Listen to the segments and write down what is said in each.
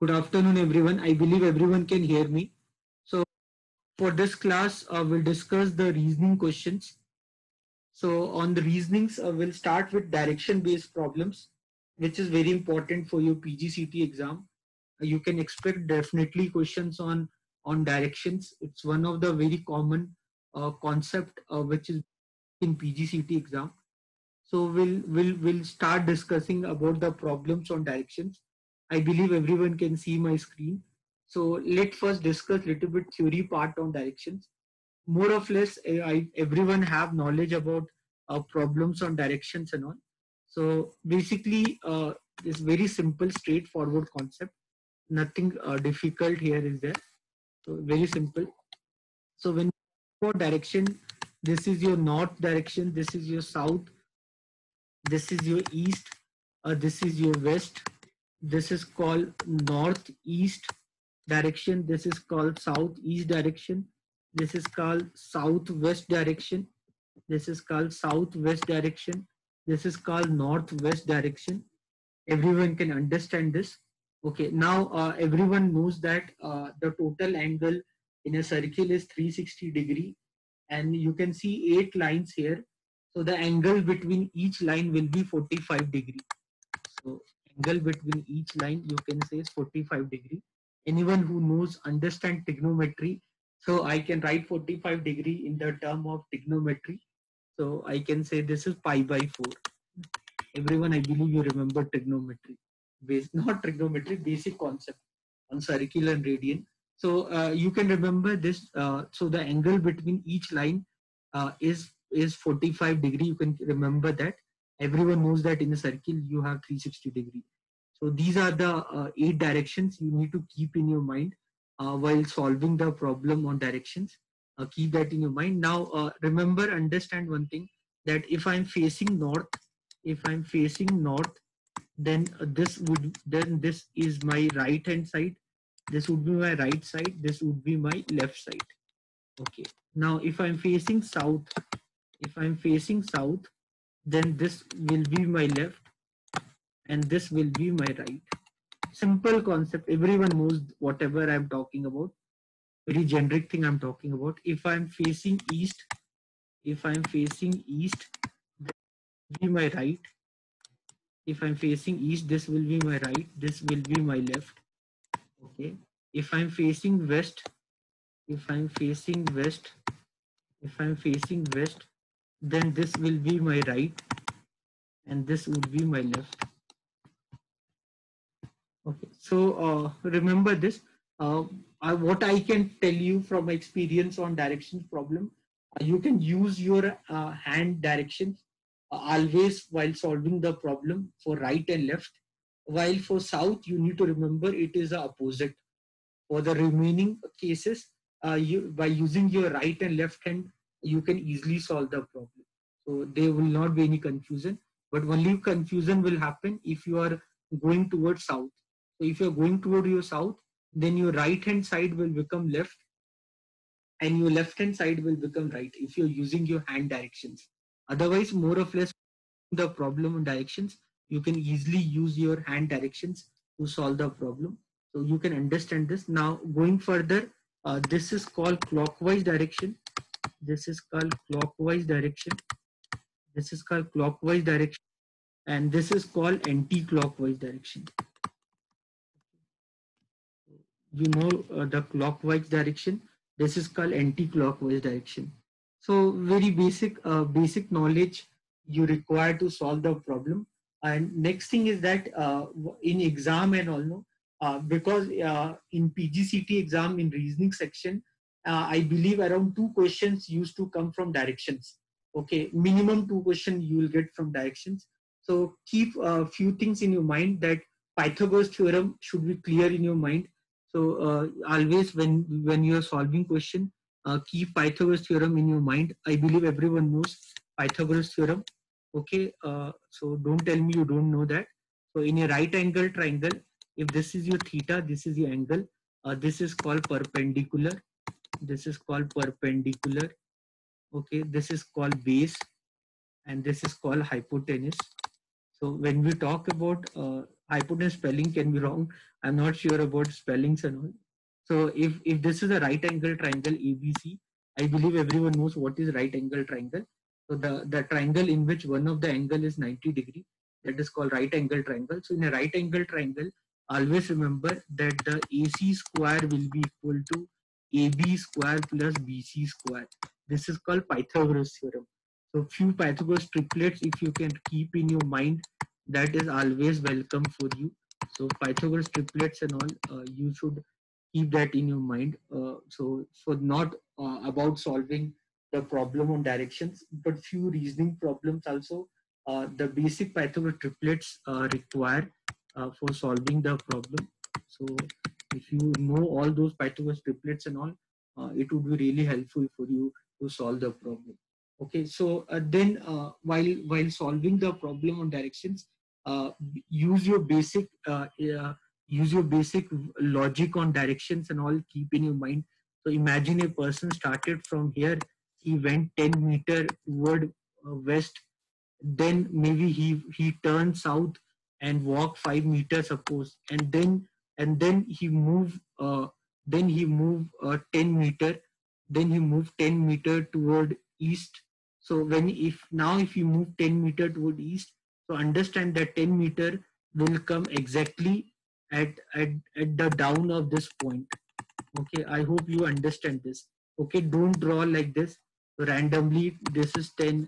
Good afternoon, everyone. I believe everyone can hear me. So, for this class, we'll discuss the reasoning questions. So, on the reasonings, we'll start with direction based problems, which is very important for your PGCT exam. You can expect definitely questions on directions. It's one of the very common concept which is in PGCT exam. So we'll start discussing about the problems on directions. I believe everyone can see my screen. So let's first discuss little bit theory part on directions. More or less, everyone have knowledge about problems on directions and all. So basically, it's very simple, straightforward concept. Nothing difficult here is there. So very simple. So when for direction, this is your north direction, this is your south, this is your east, this is your west, this is called northeast direction, this is called southeast direction, this is called southwest direction, this is called southwest direction, this is called northwest direction. Everyone can understand this. Okay, now everyone knows that the total angle in a circle is 360 degree, and you can see 8 lines here. So the angle between each line will be 45 degree. So angle between each line you can say is 45 degree. Anyone who knows understand trigonometry, so I can write 45 degree in the term of trigonometry. So I can say this is pi by 4. Everyone, I believe you remember trigonometry. Not trigonometry, basic concept on circle and radian. So you can remember this. So the angle between each line is 45 degree. You can remember that. Everyone knows that in a circle you have 360 degree. So these are the 8 directions you need to keep in your mind while solving the problem on directions. Keep that in your mind. Now remember, understand one thing, that if I'm facing north, then this is my right hand side, this would be my right side, this would be my left side. Okay, now if I'm facing south, then this will be my left and this will be my right. Simple concept, everyone knows whatever I'm talking about. Very generic thing I'm talking about. If I'm facing east, this will be my right. If I'm facing east, this will be my right, this will be my left. Okay, if I'm facing west, if I'm facing west, if I'm facing west, then this will be my right and this would be my left. Okay, so remember this. What I can tell you from my experience on directions problem, you can use your hand directions always while solving the problem for right and left. While for south, you need to remember it is the opposite. For the remaining cases, you by using your right and left hand, you can easily solve the problem. So there will not be any confusion, but only confusion will happen if you are going towards south. So if you're going toward your south, then your right hand side will become left and your left hand side will become right if you're using your hand directions. Otherwise, more or less, the problem in directions, you can easily use your hand directions to solve the problem. So you can understand this. Now going further, this is called clockwise direction. This is called clockwise direction. This is called clockwise direction. And this is called anti-clockwise direction. You know the clockwise direction. This is called anti-clockwise direction. So very basic knowledge you require to solve the problem. And next thing is that in exam and all, no, because in PGCT exam in reasoning section, I believe around 2 questions used to come from directions. Okay, minimum 2 questions you will get from directions. So keep a few things in your mind, that Pythagoras theorem should be clear in your mind. So always when you are solving question, keep Pythagoras theorem in your mind. I believe everyone knows Pythagoras theorem. Okay, so don't tell me you don't know that. So in a right angle triangle, if this is your theta, this is your angle. This is called perpendicular. This is called perpendicular. Okay, this is called base, and this is called hypotenuse. So when we talk about I put in spelling can be wrong. I'm not sure about spellings and all. So if this is a right angle triangle ABC, I believe everyone knows what is right angle triangle. So the triangle in which one of the angle is 90 degree, that is called right angle triangle. So in a right angle triangle, always remember that the AC square will be equal to AB square plus BC square. This is called Pythagoras theorem. So few Pythagoras triplets, if you can keep in your mind, that is always welcome for you. So Pythagoras triplets and all, you should keep that in your mind. So for not about solving the problem on directions, but few reasoning problems also, the basic Pythagoras triplets require for solving the problem. So if you know all those Pythagoras triplets and all, it would be really helpful for you to solve the problem. Okay, so then while solving the problem on directions, uh, use your basic use your basic logic on directions and all, keep in your mind. So imagine a person started from here, he went 10 meter toward west, then maybe he turns south and walk 5 meters suppose, and then he move 10 meter, then he move 10 meter toward east. So when if now if you move 10 meter toward east, so understand that 10 meter will come exactly at the down of this point. Okay, I hope you understand this. Okay, don't draw like this randomly. This is 10.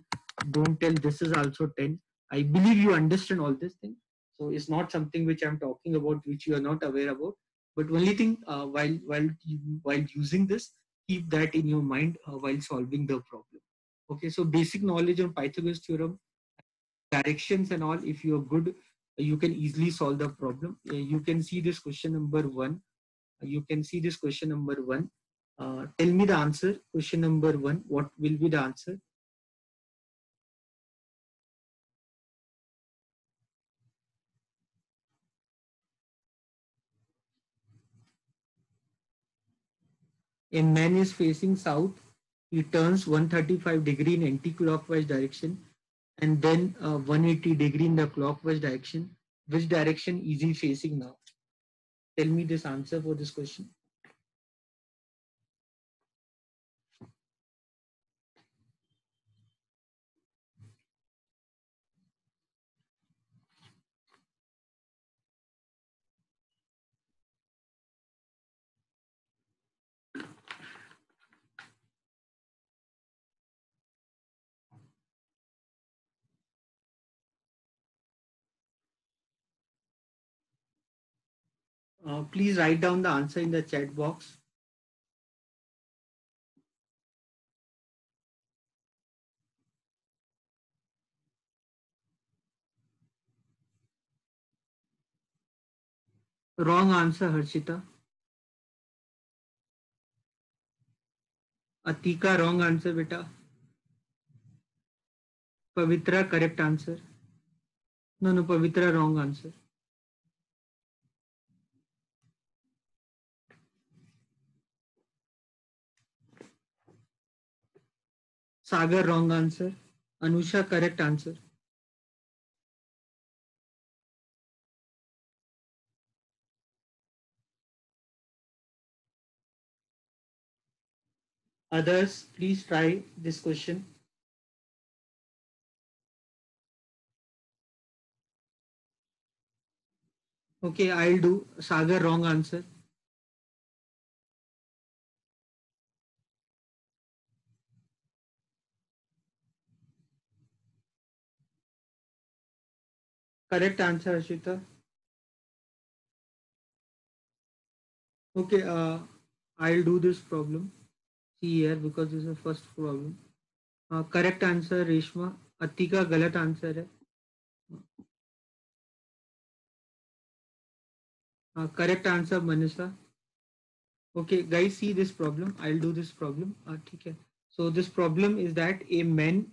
Don't tell this is also 10. I believe you understand all this thing. So it's not something which I'm talking about, which you are not aware about. But only thing, while using this, keep that in your mind while solving the problem. Okay, so basic knowledge on Pythagoras theorem, directions and all. If you are good, you can easily solve the problem. You can see this question number one. You can see this question number one. Tell me the answer. Question number one. What will be the answer? A man is facing south. He turns 135 degree in anti-clockwise direction, and then 180 degree in the clockwise direction. Which direction is he facing now? Tell me this answer for this question. Please write down the answer in the chat box. Wrong answer, Harshita. Atika, wrong answer, beta. Pavitra, correct answer. No, no, Pavitra, wrong answer. Sagar, wrong answer. Anusha, correct answer. Others, please try this question. Okay, I'll do. Sagar, wrong answer. Correct answer, Ashita. Okay, I'll do this problem. See here, because this is the first problem. Correct answer, Reshma. Atika, galat answer है. Correct answer, Manisha. Okay, guys, see this problem. I'll do this problem. ठीक है. So this problem is that a man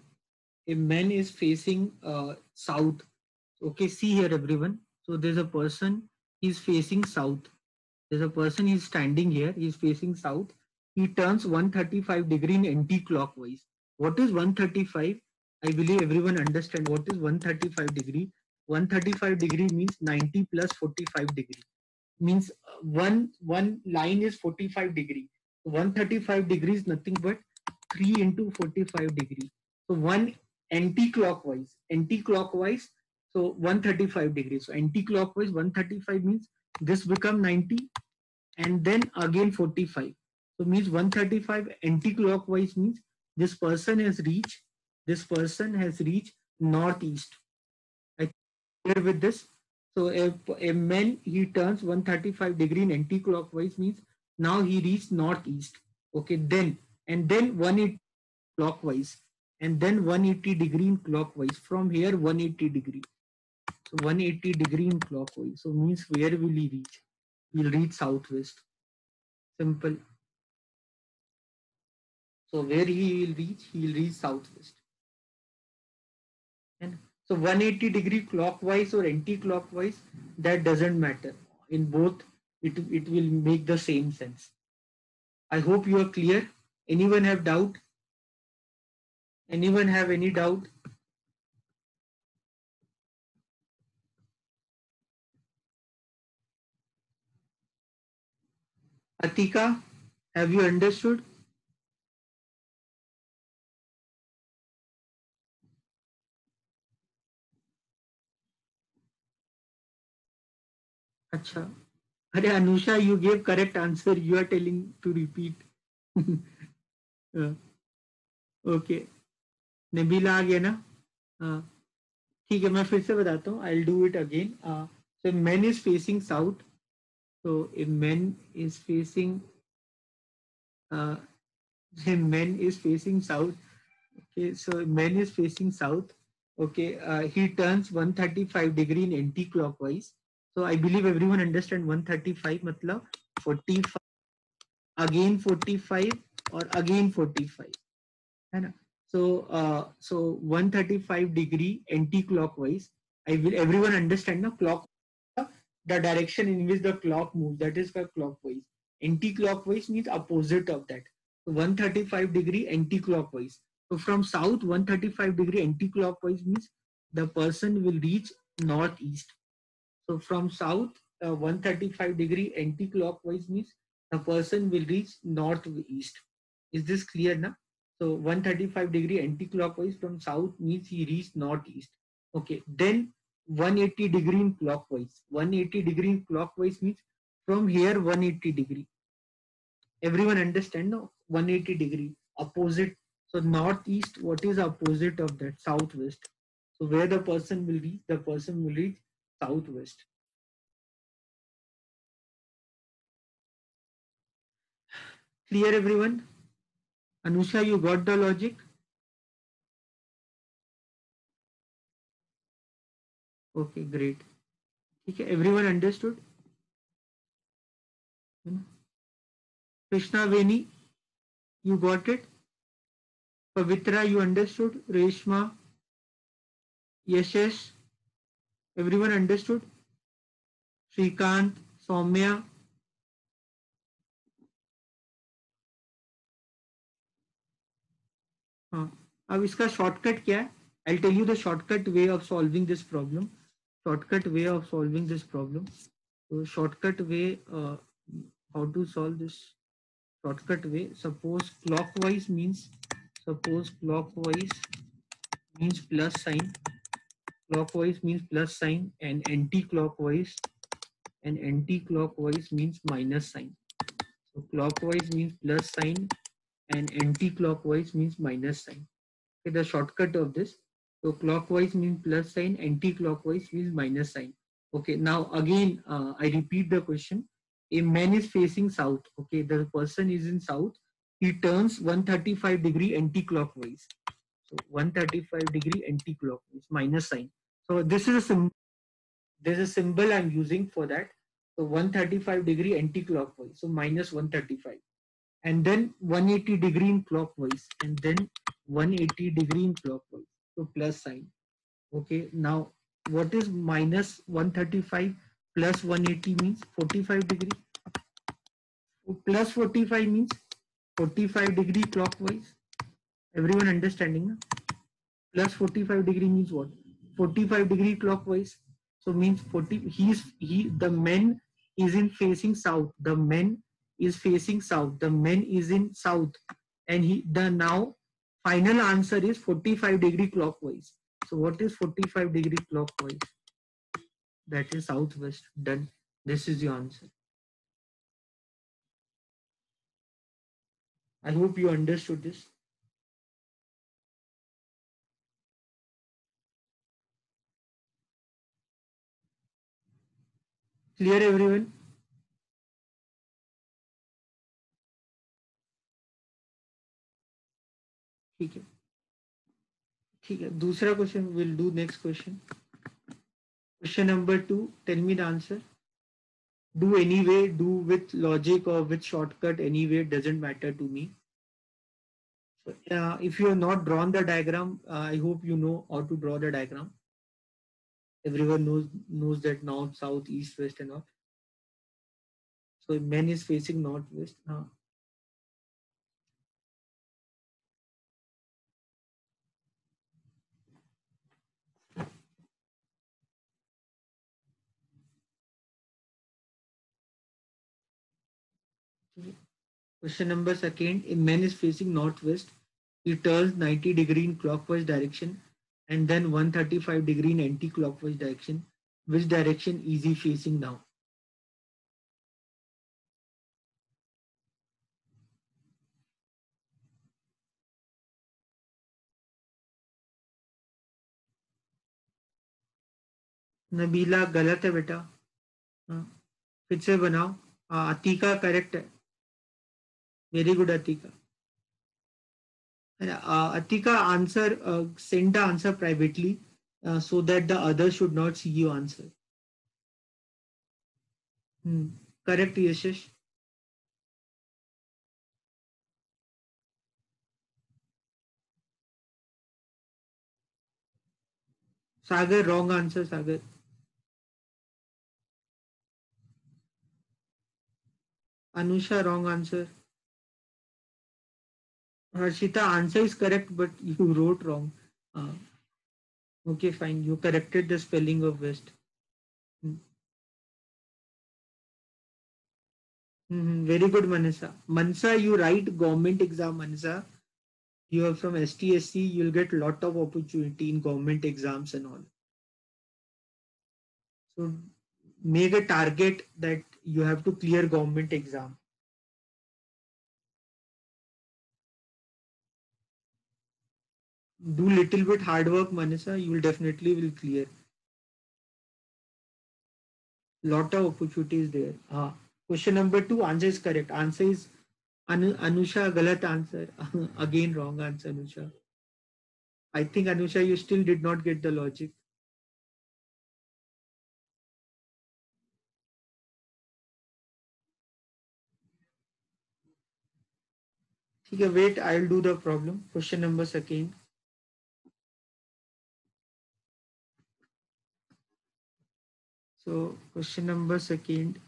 is facing south. Okay, see here, everyone. So there's a person, he's facing south. There's a person, he's standing here, he's facing south. He turns 135 degree in anti-clockwise. What is 135? I believe everyone understand what is 135 degree. 135 degree means 90 plus 45 degree. Means one line is 45 degree. 135 degrees nothing but 3 into 45 degree. So one anti-clockwise. So 135 degrees. So anti-clockwise 135 means this become 90 and then again 45. So means 135 anti-clockwise means this person has reached northeast. I clear with this. So a man he turns 135 degree in anti-clockwise means now he reached northeast. Okay, then 180 clockwise and then 180 degree in clockwise. From here 180 degree. So 180 degree in clockwise. So means where will he reach? He'll reach southwest. Simple. So where he will reach? He will reach southwest. And so 180 degree clockwise or anti-clockwise, that doesn't matter. In both, it will make the same sense. I hope you are clear. Anyone have doubt? Anyone have any doubt? Atika, have you understood? Acha. Arey Anusha, you gave correct answer. You are telling to repeat. Okay Nabila आ गया ना ठीक है मैं फिर से बताता हूँ I do it again so man is facing south so a man is facing a man is facing south. Okay, so man is facing south. Okay, he turns 135 degree in anti-clockwise. So I believe everyone understand 135 matlab 45 again 45 or again 45 है ना. So 135 degree anti-clockwise. I will everyone understand now clock the direction in which the clock moves, that is called clockwise. Anti-clockwise means opposite of that. So 135 degree anti-clockwise. So from south 135 degree anti-clockwise means the person will reach northeast. So from south 135 degree anti-clockwise means the person will reach northeast. Is this clear now? So 135 degree anti-clockwise from south means he reached northeast. Okay, then 180 degree in clockwise. 180 degree in clockwise means from here 180 degree. Everyone understand now? 180 degree opposite. So northeast, what is opposite of that? Southwest. So where the person will reach? The person will reach southwest. Clear everyone? Anusha, you got the logic? Okay, great. Okay, everyone understood? Krishna Veni, you got it? Pavitra, you understood? Reshma, Yashesh, everyone understood? Shrikant, Soumya. हाँ अब इसका shortcut क्या है? I'll tell you the shortcut way of solving this problem. Shortcut way of solving this problem. So shortcut way, how to solve this shortcut way? Suppose clockwise means plus sign. Clockwise means plus sign, and anti-clockwise means minus sign. So clockwise means plus sign and anti-clockwise means minus sign. Okay, the shortcut of this. So clockwise means plus sign, anti-clockwise means minus sign. Okay, now again, I repeat the question. A man is facing south. Okay, the person is in south. He turns 135 degree anti-clockwise. So 135 degree anti-clockwise minus sign. So this is a symbol. There's a symbol I'm using for that. So 135 degree anti-clockwise. So minus 135. And then 180 degree in clockwise. And then 180 degree in clockwise. So plus sign. Okay. Now what is minus 135 plus 180 means 45 degree. Plus 45 means 45 degree clockwise. Everyone understanding? Na? Plus 45 degree means what? 45 degree clockwise. So means 40, the men is in facing south. The men is facing south. The men is in south. And the now final answer is 45 degree clockwise. So what is 45 degree clockwise? That is southwest. Done. This is your answer. I hope you understood this. Clear everyone? ठीक है ठीक है दूसरा question will do next question question number 2 tell me the answer do anyway, do with logic or with shortcut anyway, doesn't matter to me. So if you have not drawn the diagram, I hope you know how to draw the diagram. Everyone knows that north, south, east, west and all. So men is facing northwest. Question number second, a man is facing northwest. He turns 90 degree in clockwise direction and then 135 degree in anti-clockwise direction. Which direction is he facing now? Nabila गलत है बेटा. फिर से बनाओ. Atika correct है. Very good Atika. Atika, answer, send the answer privately so that the others should not see you answer. Correct, Yashish. Sagar, wrong answer, Sagar. Anusha, wrong answer. Harshita, answer is correct, but you wrote wrong. Okay, fine. You corrected the spelling of West. Very good, Manasa. Mansa, you write government exam, Manasa. You are from STSC, you'll get lot of opportunity in government exams and all. So make a target that you have to clear government exam. Do little bit hard work, Manasa. You will definitely will clear. Lot of opportunities there. Question number 2, answer is correct. Answer is Anusha, galat answer. Again wrong answer, Anusha. I think Anusha, you still did not get the logic. Okay, wait, I'll do the problem. Question number second. So question number second.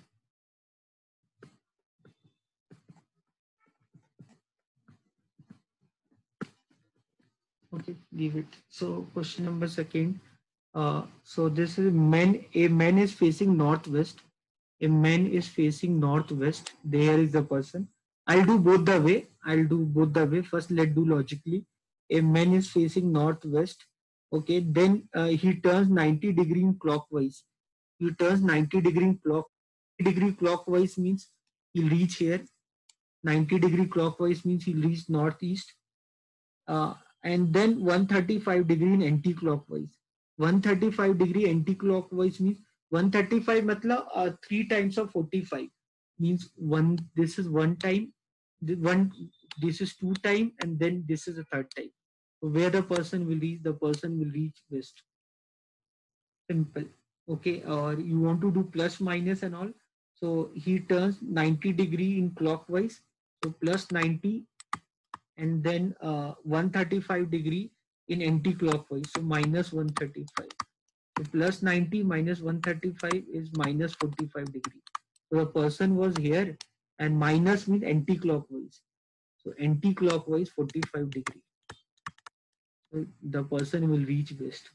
Okay, leave it. So question number second. So this is men. A man is facing northwest. A man is facing northwest. There is the person. I'll do both the way. I'll do both the way. First, let's do logically. A man is facing northwest. Okay, then he turns 90 degree in clockwise. He turns 90 degree in degree clockwise means he'll reach here. 90 degree clockwise means he'll reach northeast. And then 135 degree in anti-clockwise. 135 degree anti-clockwise means 135 matlab 3 times of 45 means one. This is one time. This is 2 time, and then this is a third time. So where the person will reach, the person will reach west. Simple. Okay. Or you want to do plus minus and all. So he turns 90 degree in clockwise. So plus 90 and then 135 degree in anti-clockwise. So minus 135. So plus 90 minus 135 is minus 45 degree. So the person was here and minus means anti-clockwise. So anti-clockwise 45 degree. So the person will reach west.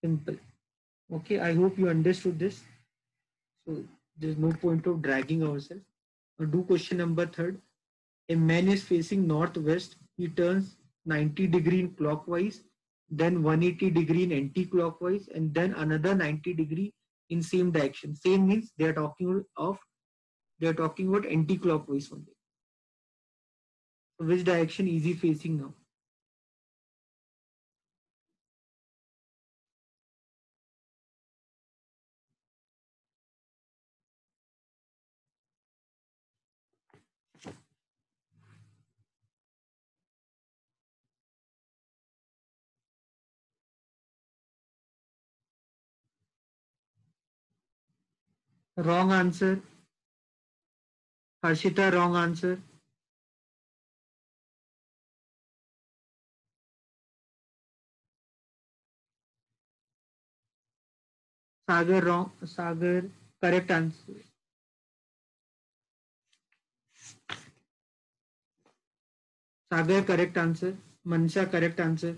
Simple. Okay, I hope you understood this. So there's no point of dragging ourselves. Now do question number third. A man is facing northwest. He turns 90 degree in clockwise, then 180 degree in anti-clockwise, and then another 90 degree in same direction. Same means they are talking about anti-clockwise only. So which direction is he facing now? Wrong answer. Harshita, wrong answer. Sagar, wrong. Sagar, correct answer. Sagar, correct answer. Mansha, correct answer.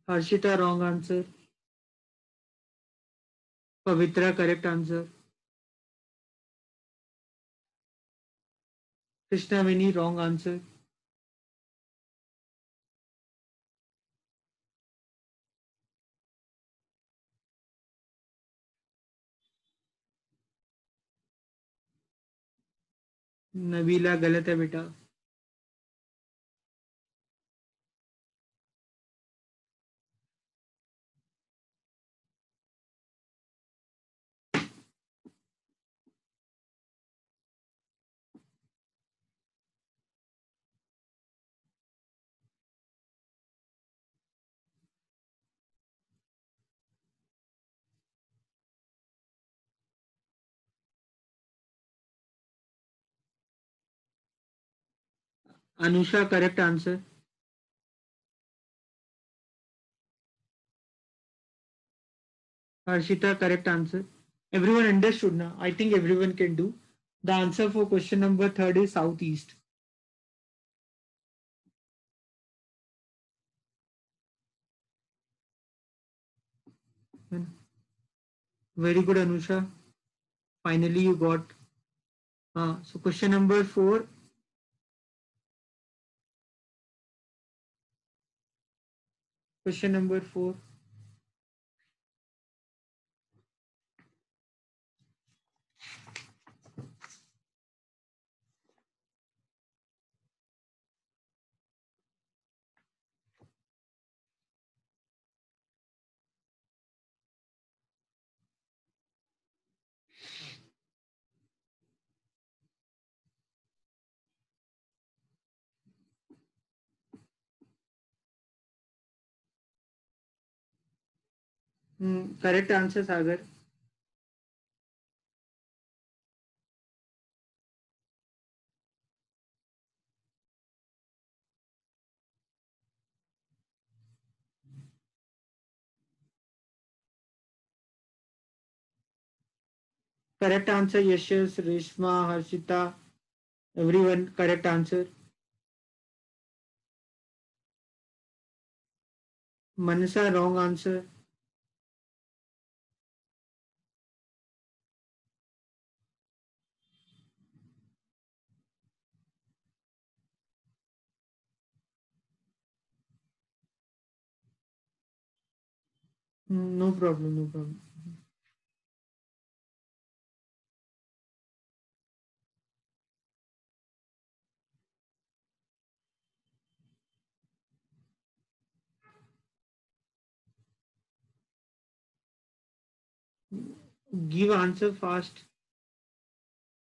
Harshita, wrong answer. Pavitra, correct answer. Krishnaveni, wrong answer. Nabila, गलत है बेटा. Anusha, correct answer. Harshita, correct answer. Everyone understood now. I think everyone can do. The answer for question number third is southeast. Very good, Anusha. Finally, you got. So question number four. Question number four. Correct answer, Sagar. Correct answer, Yashas, Reshma, Harshita. Everyone, correct answer. Manasa, wrong answer. No problem, no problem. Give answer fast.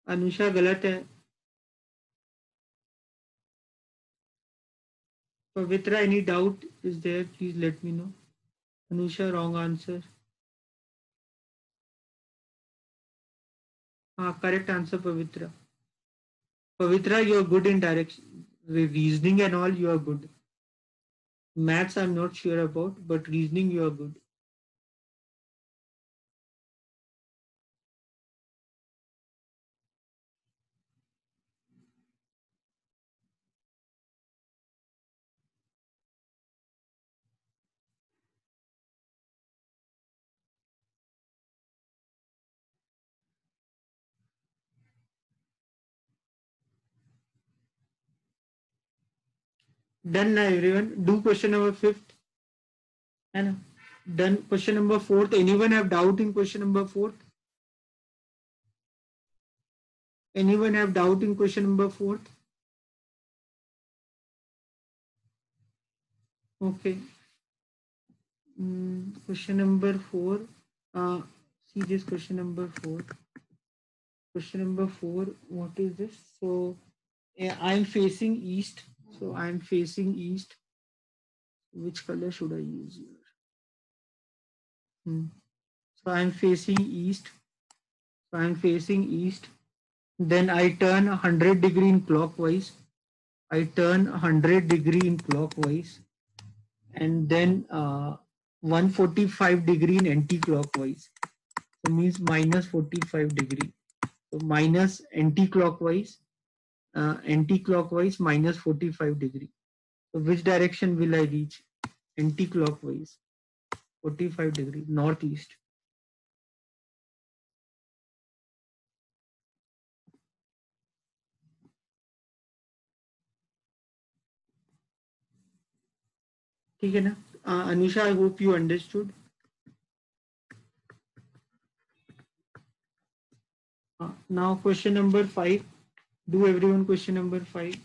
Anusha गलत है. Pavitra, any doubt is there? Please let me know. Anusha, wrong answer. Correct answer, Pavitra. Pavitra, you are good in direction, reasoning and all. You are good. Maths, I'm not sure about, but reasoning, you are good. Done now, everyone. Do question number fifth. And done question number fourth. Anyone have doubt in question number fourth? Anyone have doubt in question number fourth? Okay. Question number four. See this question number four. Question number four. What is this? So I'm facing east. So I'm facing east. Which color should I use here? So I'm facing east. So I'm facing east. Then I turn 100 degree in clockwise. I turn 100 degree in clockwise, and then 145 degree in anti-clockwise. So means minus 45 degree. So minus anti-clockwise, minus 45 degree. So which direction will I reach? Anti-clockwise, 45 degree, northeast. ठीक है ना? Anusha, I hope you understood. Now question number 5. Do everyone question number 5.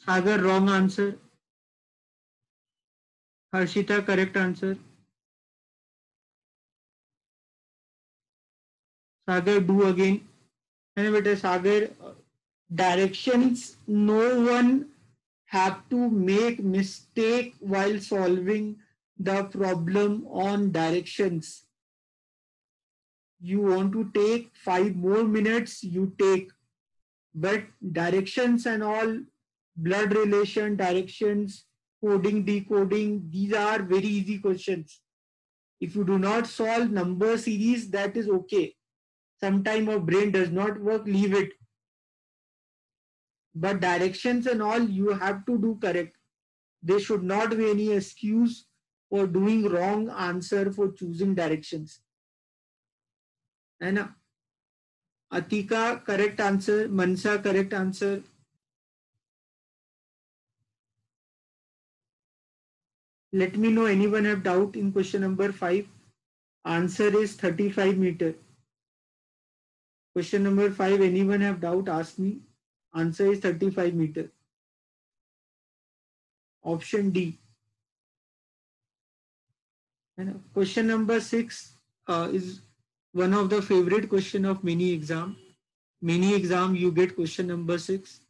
Sagar, wrong answer. Harshita, correct answer. Sagar, do again. And beta Sagar, directions, no one have to make mistake while solving the problem on directions. You want to take 5 more minutes, you take. But directions and all, blood relation, directions, coding, decoding, these are very easy questions. If you do not solve number series, that is okay. Sometime our brain does not work, leave it. But directions and all, you have to do correct. There should not be any excuse for doing wrong answer for choosing directions. And Atika, correct answer. Mansa, correct answer. Let me know anyone have doubt in question number 5. Answer is 35 meter. Question number 5, anyone have doubt, ask me. Answer is 35 meter. Option D. And question number 6 is one of the favorite question of many exam. Many exam you get question number 6.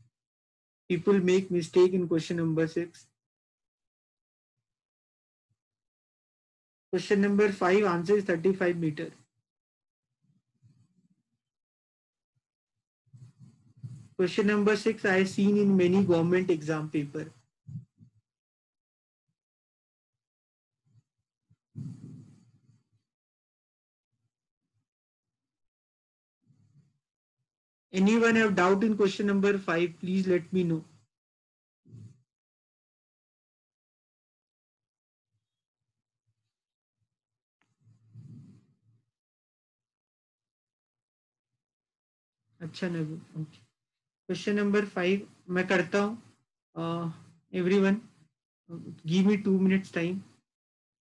People make mistake in question number 6. Question number 5, answer is 35 meter. Question number 6 I have seen in many government exam paper. Anyone have doubt in question number 5, please let me know. अच्छा नबी, okay. Question number 5 मैं करता हूँ. Everyone, give me 2 minutes time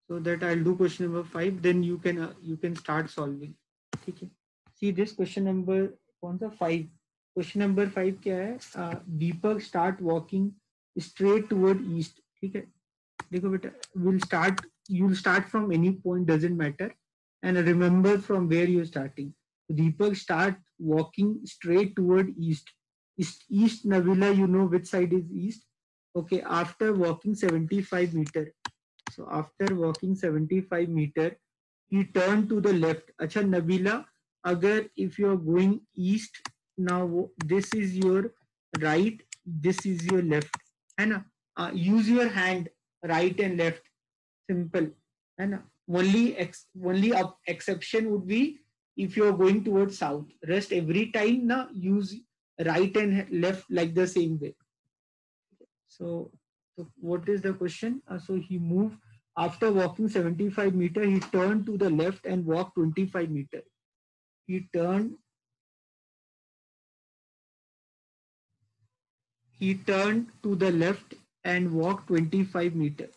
so that I'll do question number 5. Then you can start solving. ठीक है. See this question number कौन सा 5. Question number 5 क्या है? Deepak start walking straight toward east. ठीक है. देखो बेटा, you'll start from any point, doesn't matter, and remember from where you're starting. Deepak start walking straight toward east. East Navila, you know which side is east. Okay, after walking 75 meter. So after walking 75 meter, he turned to the left. Acha Nabila, agar if you are going east, now this is your right, this is your left. है ना? Use your hand, right and left. Simple. है ना? Only exception would be if you are going towards south. Rest every time na use right and left like the same way. So, so what is the question? So he moved after walking 75 meter. He turned to the left and walked 25 meter. He turned. He turned to the left and walked 25 meter.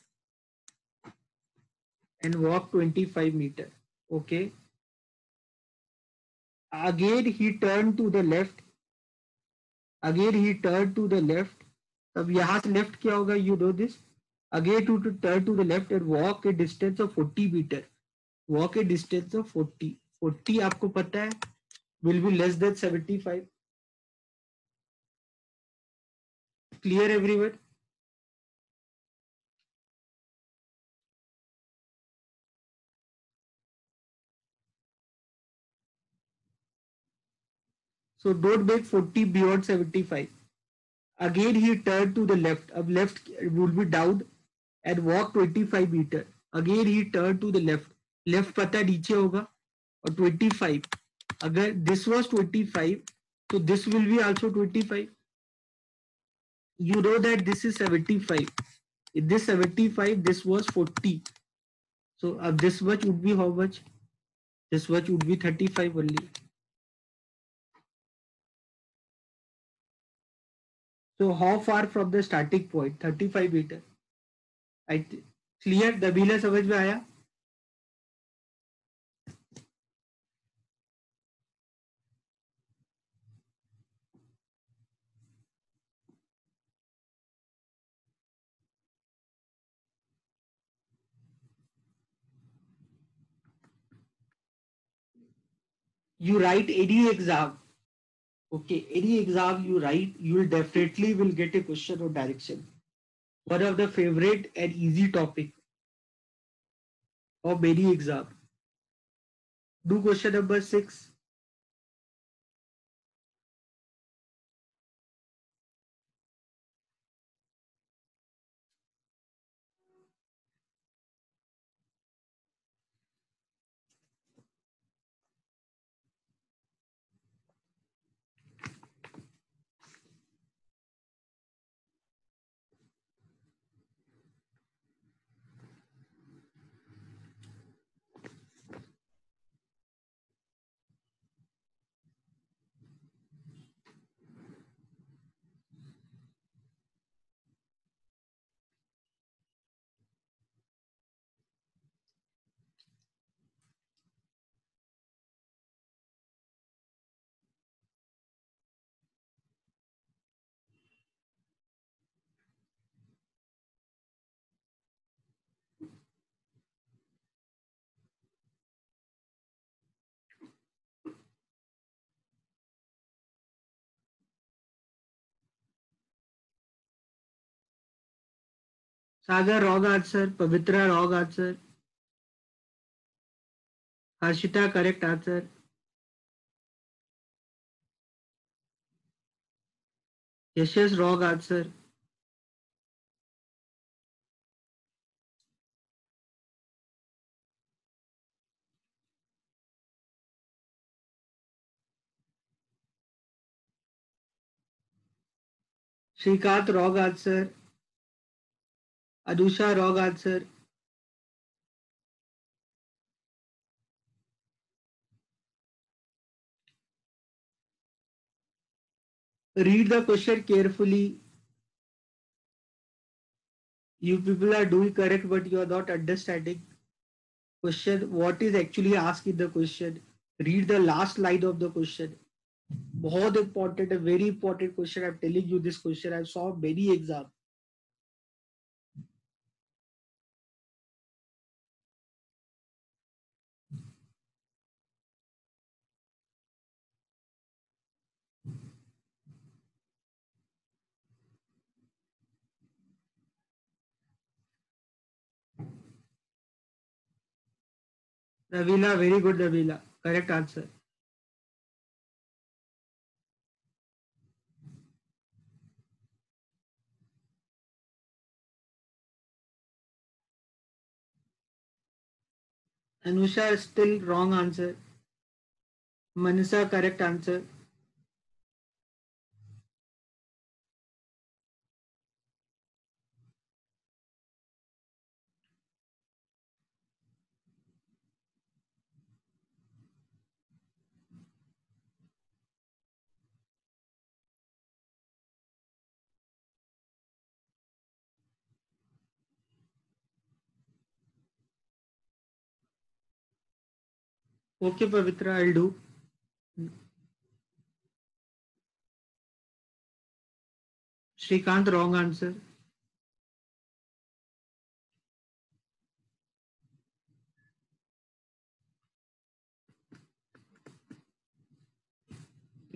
And walked 25 meter. Okay. Again he turned to the left. Again he turned to the left. अब यहाँ से left क्या होगा? You know this. Again to turn to the left and walk a distance of 40 meter. Walk a distance of 40. 40 आपको पता है will be less than 75. Clear everyone? So don't make 40 beyond 75. Again he turned to the left. अब left will be down and walk 25 meter. Again he turned to the left. Left पता नीचे होगा और 25. अगर this was 25, so this will be also 25. You know that this is 75. In this 75, this was 40. So this much would be how much? This much would be 35 only. So how far from the starting point? 35 meter. Clear? दबीला समझ में आया? You write any exam. Okay, any exam you write, you will definitely will get a question on direction. One of the favorite and easy topic of many exam. Do question number 6. Sagar wrong answer. Pavitra wrong answer. Harshita correct answer. Yashash wrong answer. Shrikant wrong answer. Anusha wrong answer. Read the question carefully. You people are doing correct, but you are not understanding question. What is actually asked in the question? Read the last line of the question. बहुत important, a very important question. I'm telling you this question. I saw many exams. Ravila, very good, Ravila. Correct answer. Anusha, still wrong answer. Manisa, correct answer. Okay, Pavitra, I'll do. Shrikant, wrong answer.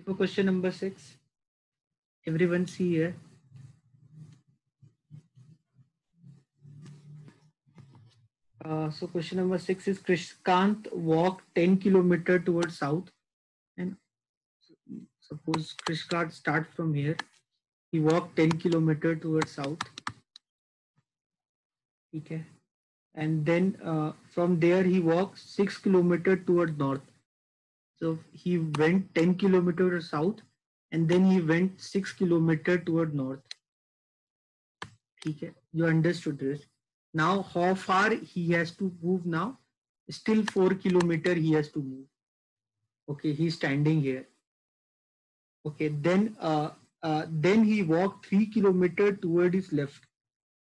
For question number 6, everyone see here. So question number 6 is Krishkant walked 10 kilometer towards south, and suppose Krishkant start from here. He walked 10 kilometer towards south. Okay. And then from there he walked 6 kilometer toward north. So he went 10 kilometer south, and then he went 6 kilometer toward north. Okay. You understood this. Now how far he has to move now? Still 4 kilometer he has to move. Okay, he's standing here. Okay, then he walked 3 kilometer toward his left.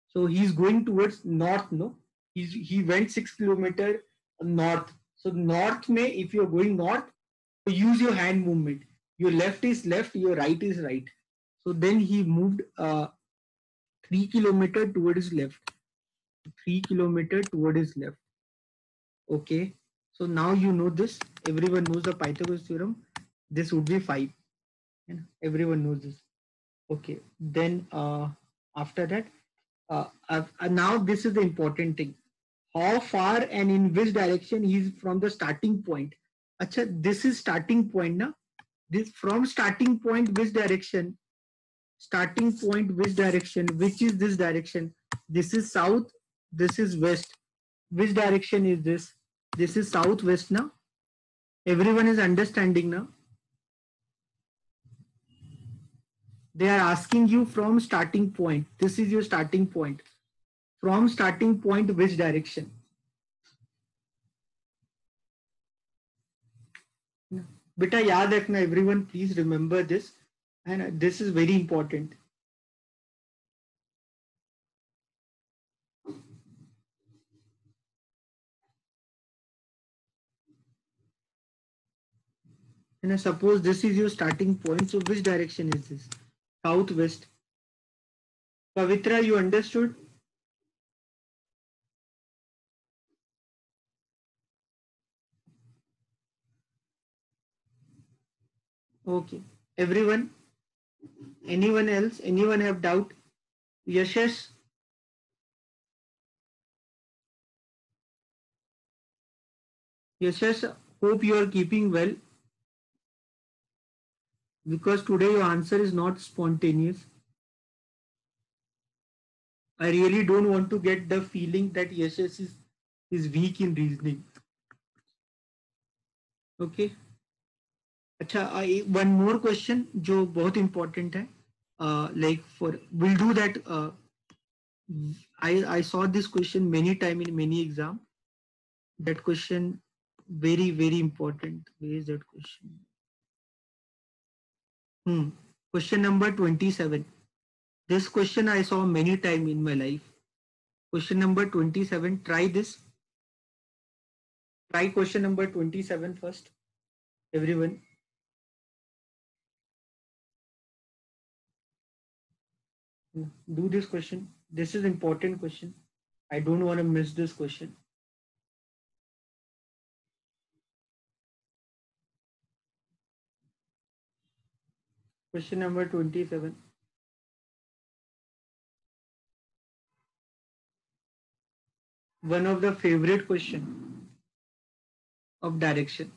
So he's going towards north. No, he went 6 kilometer north. So north may, if you're going north, use your hand movement. Your left is left, your right is right. So then he moved 3 kilometer toward his left. 3 kilometer toward his left. Okay. So now you know this. Everyone knows the Pythagoras theorem. This would be 5. And everyone knows this. Okay. Then after that, now this is the important thing. How far and in which direction he is from the starting point? Acha, this is starting point, na? This from starting point, which direction? Starting point, which direction? Which is this direction? This is south. This is west. Which direction is this? This is southwest, na? Everyone is understanding now. They are asking you from starting point. This is your starting point. From starting point, which direction? Beta yaad rakhna, everyone, please remember this. And this is very important. And suppose this is your starting point. So which direction is this? Southwest. Pavitra, you understood? Okay. Everyone? Anyone else? Anyone have doubt? Yashash? Yashash, hope you are keeping well, because today your answer is not spontaneous. I really don't want to get the feeling that Yashash is weak in reasoning. Okay. अच्छा, one more question जो बहुत important है. Like for we'll do that. I saw this question many time in many exam. That question very important. Where is that question? Question number 27. This question I saw many time in my life. Question number 27. Try this. Try question number 27 first. Everyone. Do this question. This is important question. I don't want to miss this question. Question number 27. One of the favorite question. of direction.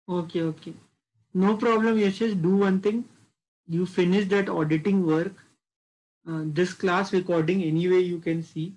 Okay, okay. No problem, Yashish. Do one thing. You finish that auditing work. This class recording anyway you can see.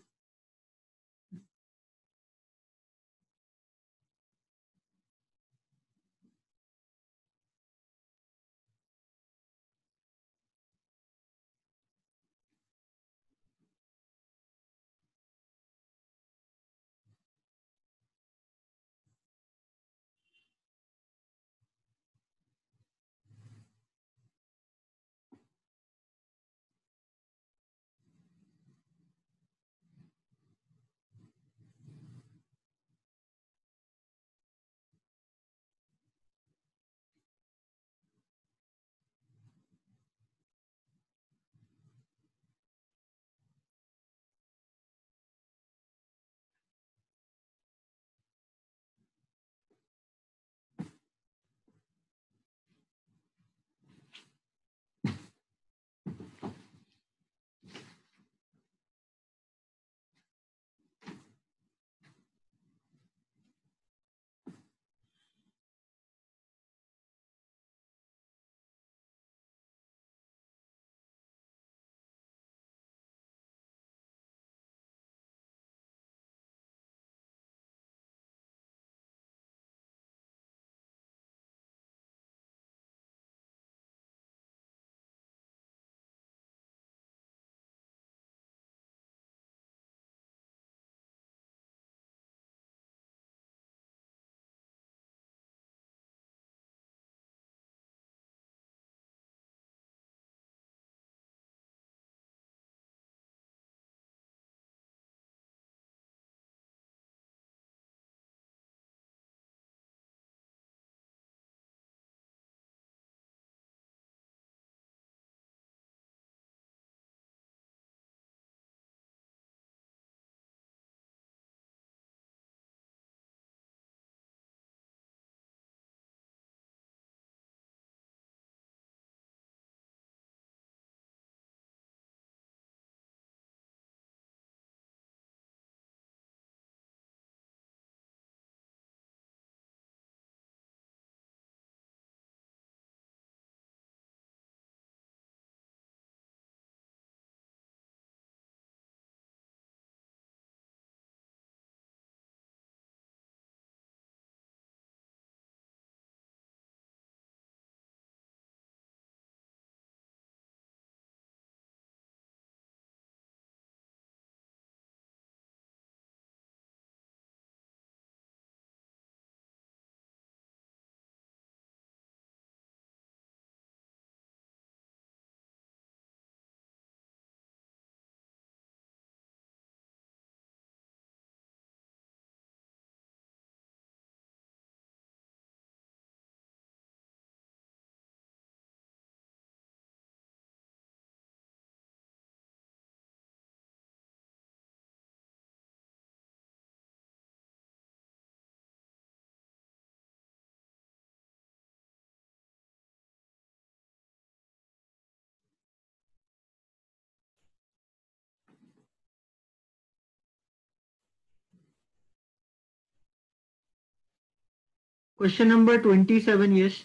Question number 27, yes.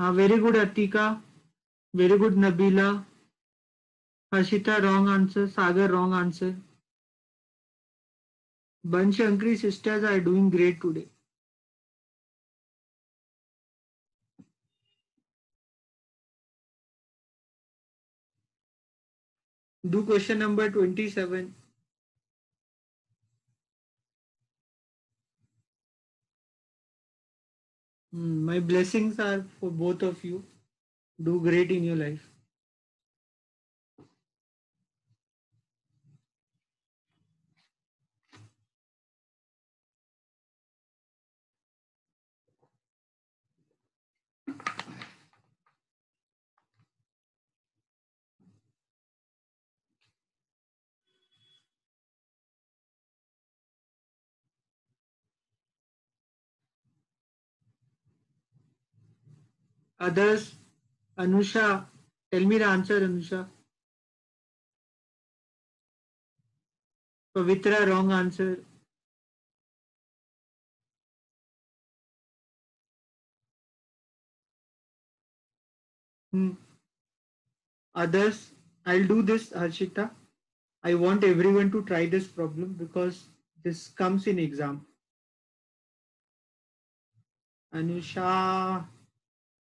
Very good, Atika. Very good, Nabila. Harshita, wrong answer. Sagar, wrong answer. Banshankari sisters are doing great today. Do question number 27. My blessings are for both of you. Do great in your life. Others, Anusha, tell me the answer, Anusha. Pavitra, wrong answer. Hmm. Others, I'll do this, Harshita. I want everyone to try this problem because this comes in exam. Anusha,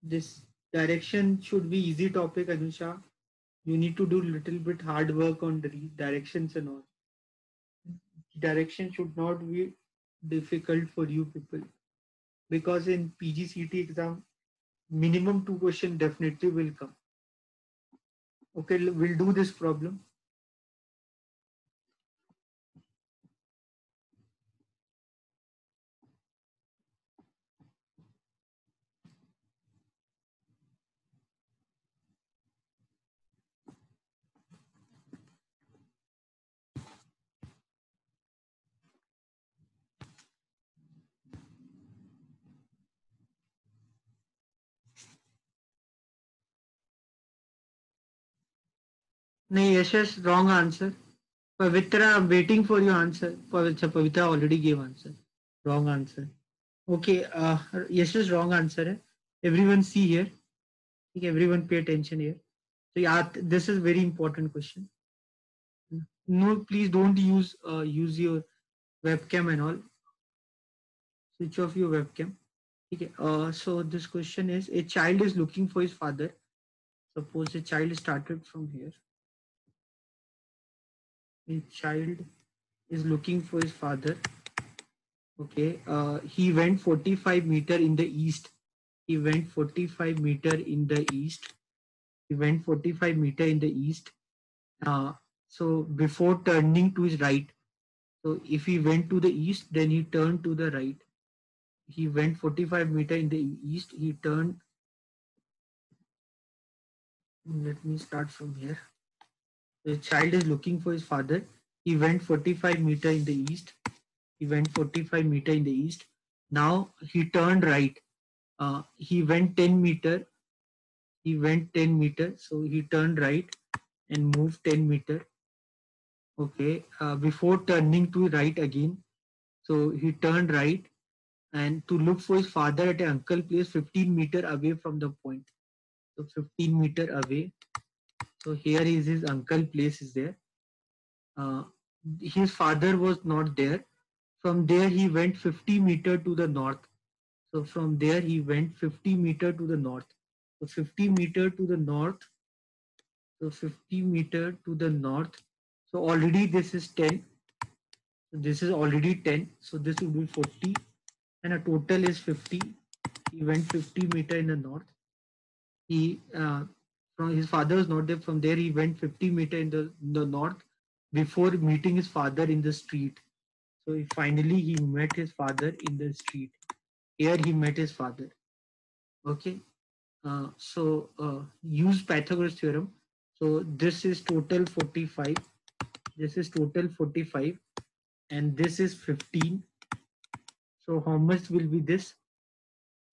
this direction should be easy topic, Anusha. You need to do little bit hard work on the directions and all. Direction should not be difficult for you people because in PGCT exam, minimum 2 question definitely will come. Okay, we'll do this problem. No, yes, wrong answer. Pavitra, I'm waiting for your answer. Pavitra already gave answer. Wrong answer. Okay, yes, wrong answer. Hai. Everyone see here. Okay, everyone pay attention here. So yeah, this is very important question. No, please don't use your webcam and all. Switch off your webcam. Okay. So this question is: a child is looking for his father. Suppose a child started from here. A child is looking for his father. Okay. He went 45 meter in the east. He went 45 meter in the east. He went 45 meter in the east. Uh, so before turning to his right, so if he went to the east, then he turned to the right. He went 45 meter in the east. He turned. Let me start from here. The child is looking for his father. He went 45 meter in the east. He went 45 meter in the east. Now he turned right. He went 10 meter. He went 10 meter. So he turned right and moved 10 meter. Okay. Before turning to right again, so he turned right and to look for his father at an uncle place 15 meter away from the point. So 15 meter away. So here is his uncle place is there. Uh, his father was not there. From there he went 50 meter to the north. So from there he went 50 meter to the north. So 50 meter to the north. So 50 meter to the north. So already this is 10. So this is already 10. So this will be 40. And a total is 50. He went 50 meter in the north. He from his father was not there. From there he went 50 meter in the north before meeting his father in the street. So finally he met his father in the street. Here he met his father. Okay. Use Pythagoras theorem. So this is total 45. This is total 45 and this is 15. So how much will be this?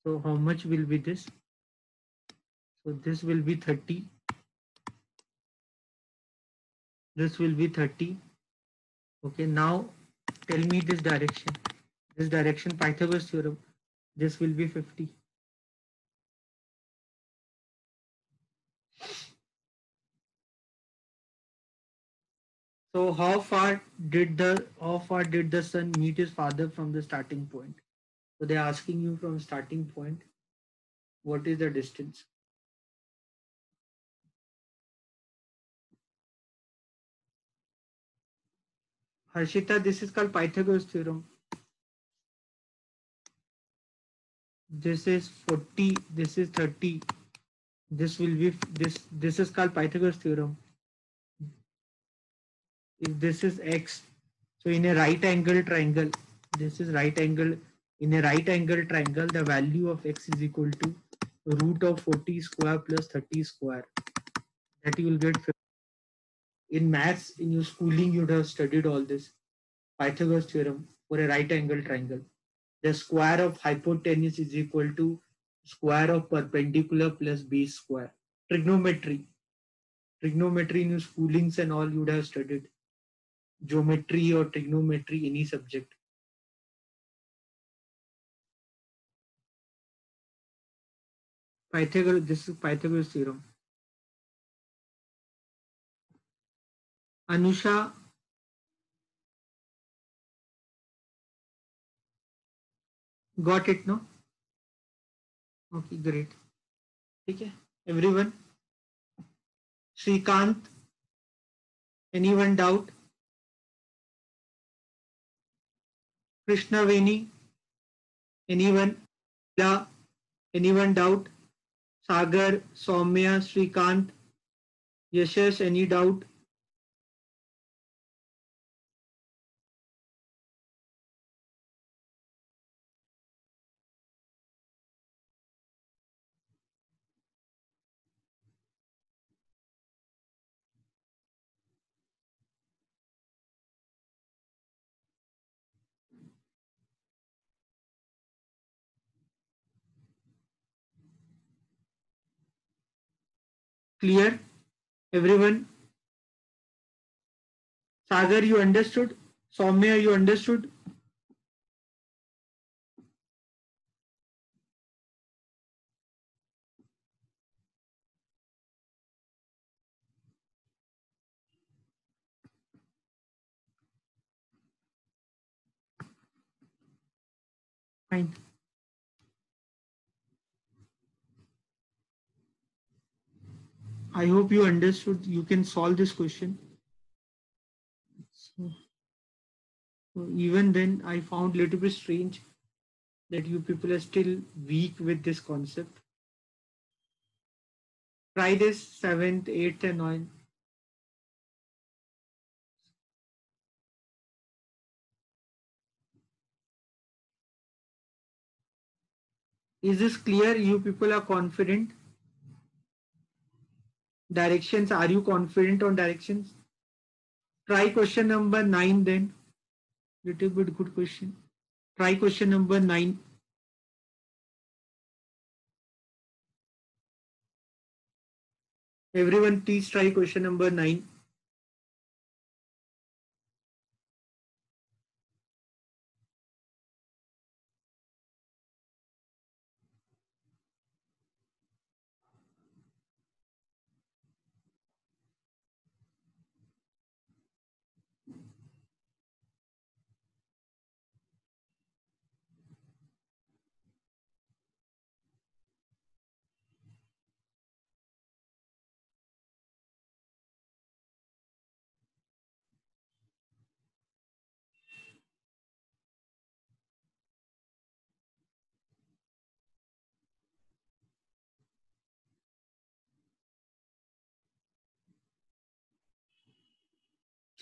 So how much will be this? So this will be 30. This will be 30. Okay, now tell me this direction. This direction Pythagoras theorem. This will be 50. So how far did the son meet his father from the starting point? So they're asking you from starting point, what is the distance? Harshita, this is called Pythagoras theorem. This is 40, this is 30. This will be this is called Pythagoras theorem. If this is x, so in a right angle triangle, this is right angle. In a right angle triangle, the value of x is equal to root of 40 square plus 30 square. That you will get. In maths, in your schooling, you would have studied all this. Pythagoras theorem for a right angle triangle. The square of hypotenuse is equal to square of perpendicular plus base square. Trigonometry. Trigonometry in your schoolings and all you would have studied. Geometry or trigonometry, any subject. Pythagoras, this is Pythagoras theorem. Anusha, got it, no? Okay, great. Okay, everyone. Srikant, anyone doubt? Krishna Veni, anyone? La, anyone doubt? Sagar, Soumya, Srikant, Yashash, any doubt? Clear? Everyone? Sagar, you understood? Soumya, you understood? Fine. I hope you understood. You can solve this question. So even then, I found little bit strange that you people are still weak with this concept. Try this 7th, 8th, and 9th. Is this clear? You people are confident? Directions, are you confident on directions? Try question number 9 then. Little bit good question. Try question number 9. Everyone, please try question number 9.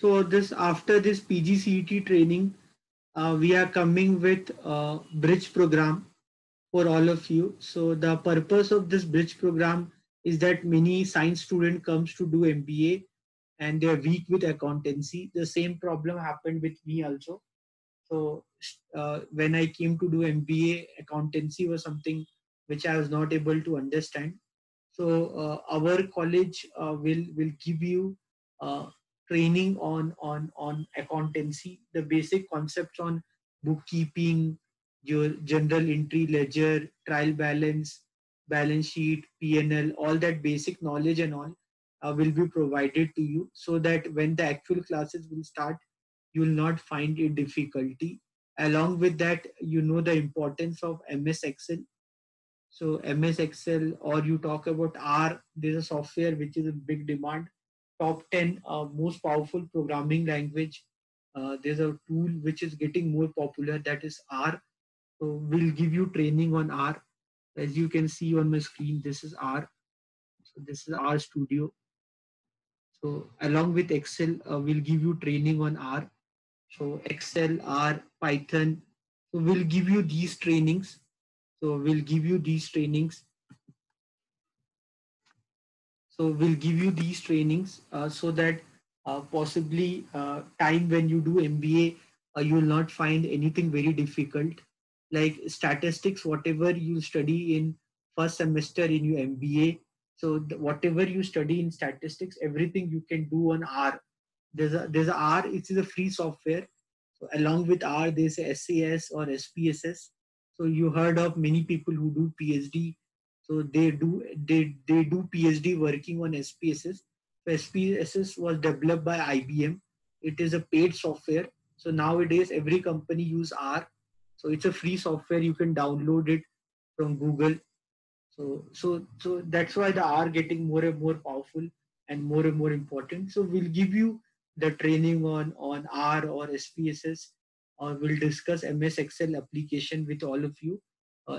So this after this PGCET training, we are coming with a bridge program for all of you. So the purpose of this bridge program is that many science student comes to do MBA and they're weak with accountancy. The same problem happened with me also. So when I came to do MBA, accountancy was something which I was not able to understand. So our college will give you uh, training on accountancy, the basic concepts on bookkeeping, your general entry ledger, trial balance, balance sheet, P&L, all that basic knowledge and all will be provided to you, so that when the actual classes will start, you will not find it difficulty. Along with that, you know the importance of MS Excel. So MS Excel, or you talk about R, there's a software which is in big demand. Top 10 most powerful programming language. There's a tool which is getting more popular, that is R. So we'll give you training on R. As you can see on my screen, this is R. So this is R Studio. So along with Excel, we'll give you training on R. So Excel, R, Python. So we'll give you these trainings. So we'll give you these trainings. So we'll give you these trainings so that possibly time when you do MBA, you will not find anything very difficult. Like statistics, whatever you study in first semester in your MBA. So whatever you study in statistics, everything you can do on R. There's a R. It is a free software. So along with R, there's a SAS or SPSS. So you heard of many people who do PhD. So they do PhD working on SPSS. So SPSS was developed by IBM. It is a paid software. So nowadays every company use R. So it's a free software. You can download it from Google. So that's why the R getting more and more powerful and more important. So we'll give you the training on R or SPSS, or we'll discuss MS Excel application with all of you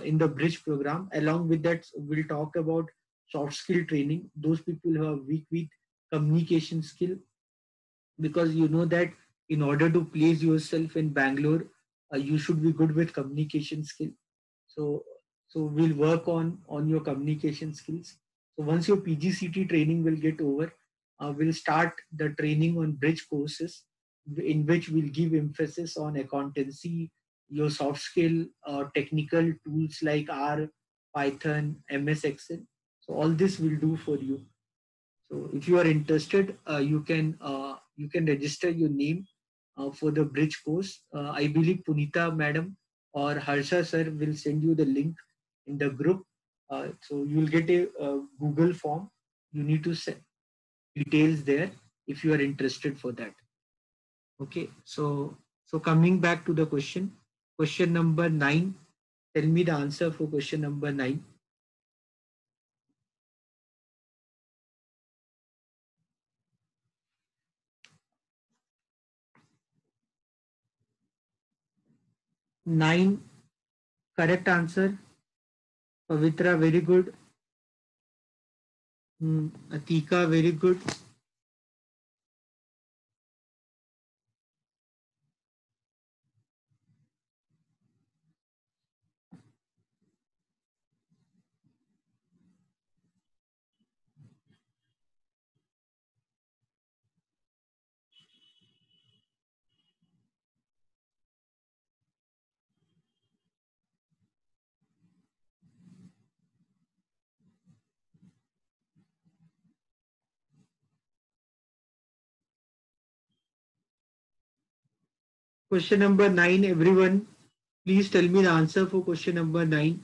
in the bridge program. Along with that, we'll talk about soft skill training. Those people who are weak with communication skill, because you know that in order to place yourself in Bangalore, you should be good with communication skill. So so we'll work on your communication skills. So once your PGCT training will get over, we'll start the training on bridge courses, in which we'll give emphasis on accountancy, your soft skill, technical tools like R, Python, MS Excel. So all this will do for you. So if you are interested, you can register your name for the bridge course. I believe Punita madam or Harsha sir will send you the link in the group. So you will get a Google form. You need to set details there if you are interested for that. Okay. So coming back to the question number 9. Tell me the answer for question number 9. 9, correct answer. Pavitra, very good. Atika, very good. Question number 9, everyone. Please tell me the answer for question number 9.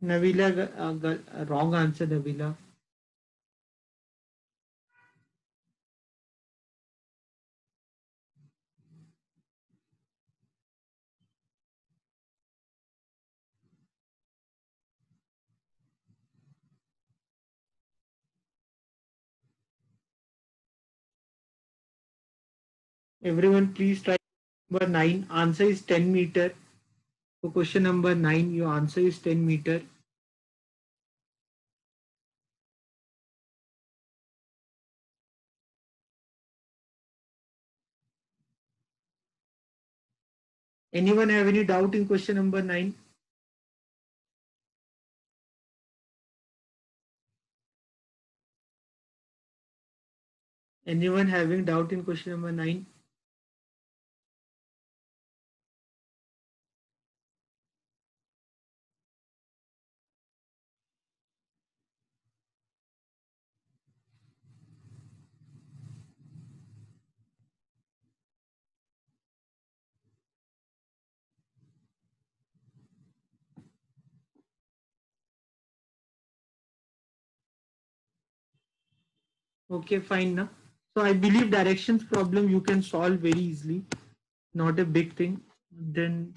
Nabila, wrong answer, Nabila. Everyone, please try number 9. Answer is 10 meter. For question number 9, your answer is 10 meter. Anyone have any doubt in question number 9? Anyone having doubt in question number 9? Okay, fine. Now, so I believe directions problem you can solve very easily. Not a big thing. Then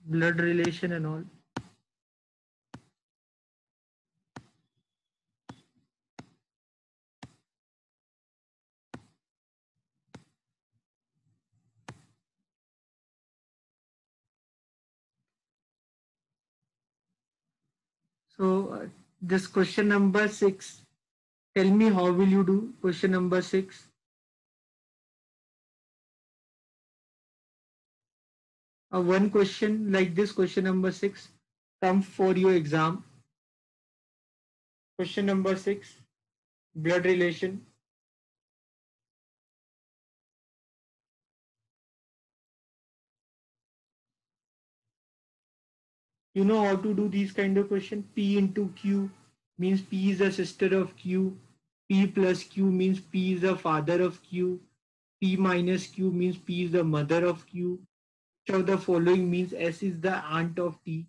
blood relation and all. So this question number 6. Tell me how will you do question number 6? One question like this, question number 6, come for your exam. Question number 6, blood relation. You know how to do these kind of question. P into Q means P is the sister of Q. P plus Q means P is the father of Q. P minus Q means P is the mother of Q. Which of the following means S is the aunt of T?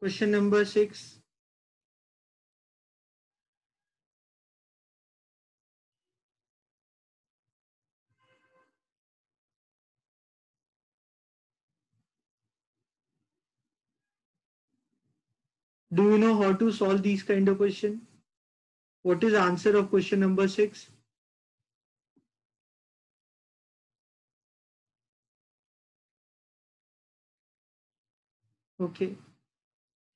Question number 6. Do you know how to solve these kind of question? What is the answer of question number 6? Okay.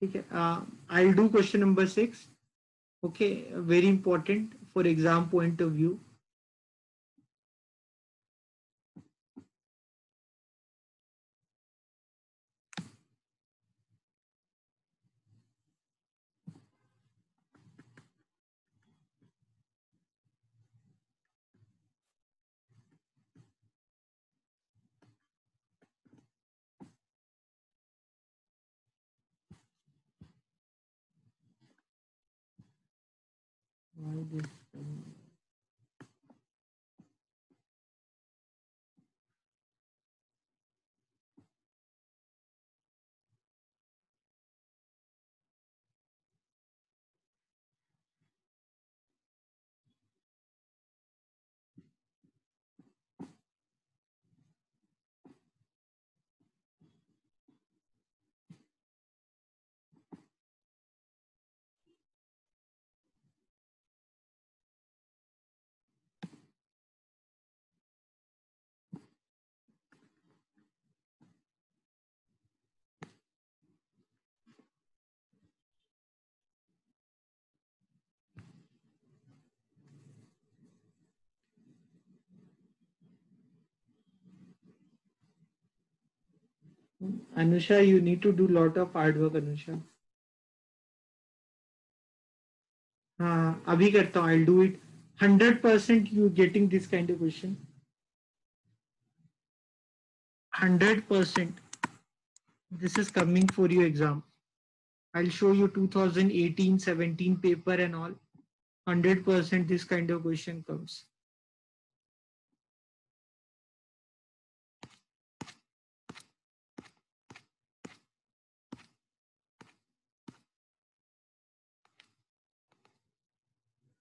Okay. I'll do question number 6. Okay. Very important for exam point of view. Why this? Anusha, you need to do lot of hard work, Anusha. हाँ अभी करता हूँ. I'll do it. 100% you getting this kind of question. 100%. This is coming for your exam. I'll show you 2018-17 paper and all. 100% this kind of question comes.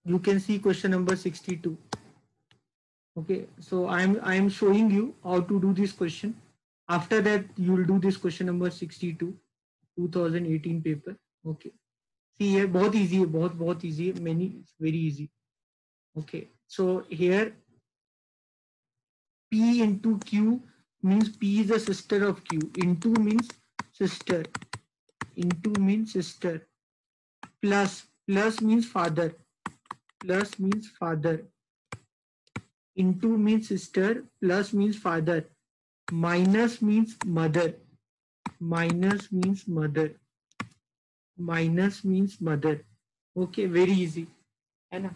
You can see question number 62. Okay, so I'm showing you how to do this question. After that, you will do this question number 62, 2018 paper. Okay. See here, बहुत easy है, बहुत easy है. Many, it's very easy. Okay, so here P into Q means P is the sister of Q. Into means sister. Into means sister. Plus means father. Plus means father. Into means sister. Plus means father. Minus means mother. Minus means mother. Minus means mother. Okay, very easy. And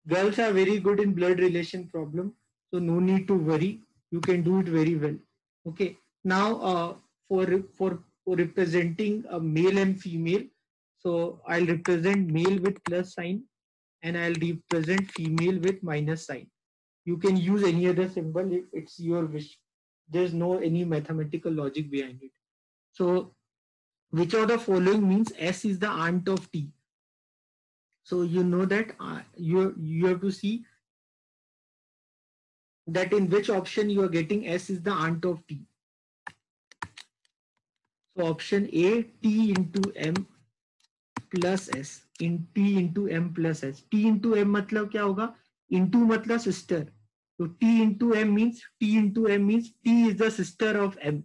girls are very good in blood relation problem, so no need to worry. You can do it very well. Okay. Now, for representing a male and female, so I'll represent male with plus sign, and I'll represent female with minus sign. You can use any other symbol if it's your wish. There's no any mathematical logic behind it. So which of the following means S is the aunt of T? So you know that you have to see that in which option you are getting S is the aunt of T. So option A, T into M plus S, in T into M plus S. T into M मतलब क्या होगा? Into मतलब sister. So T into M means T is the sister of M.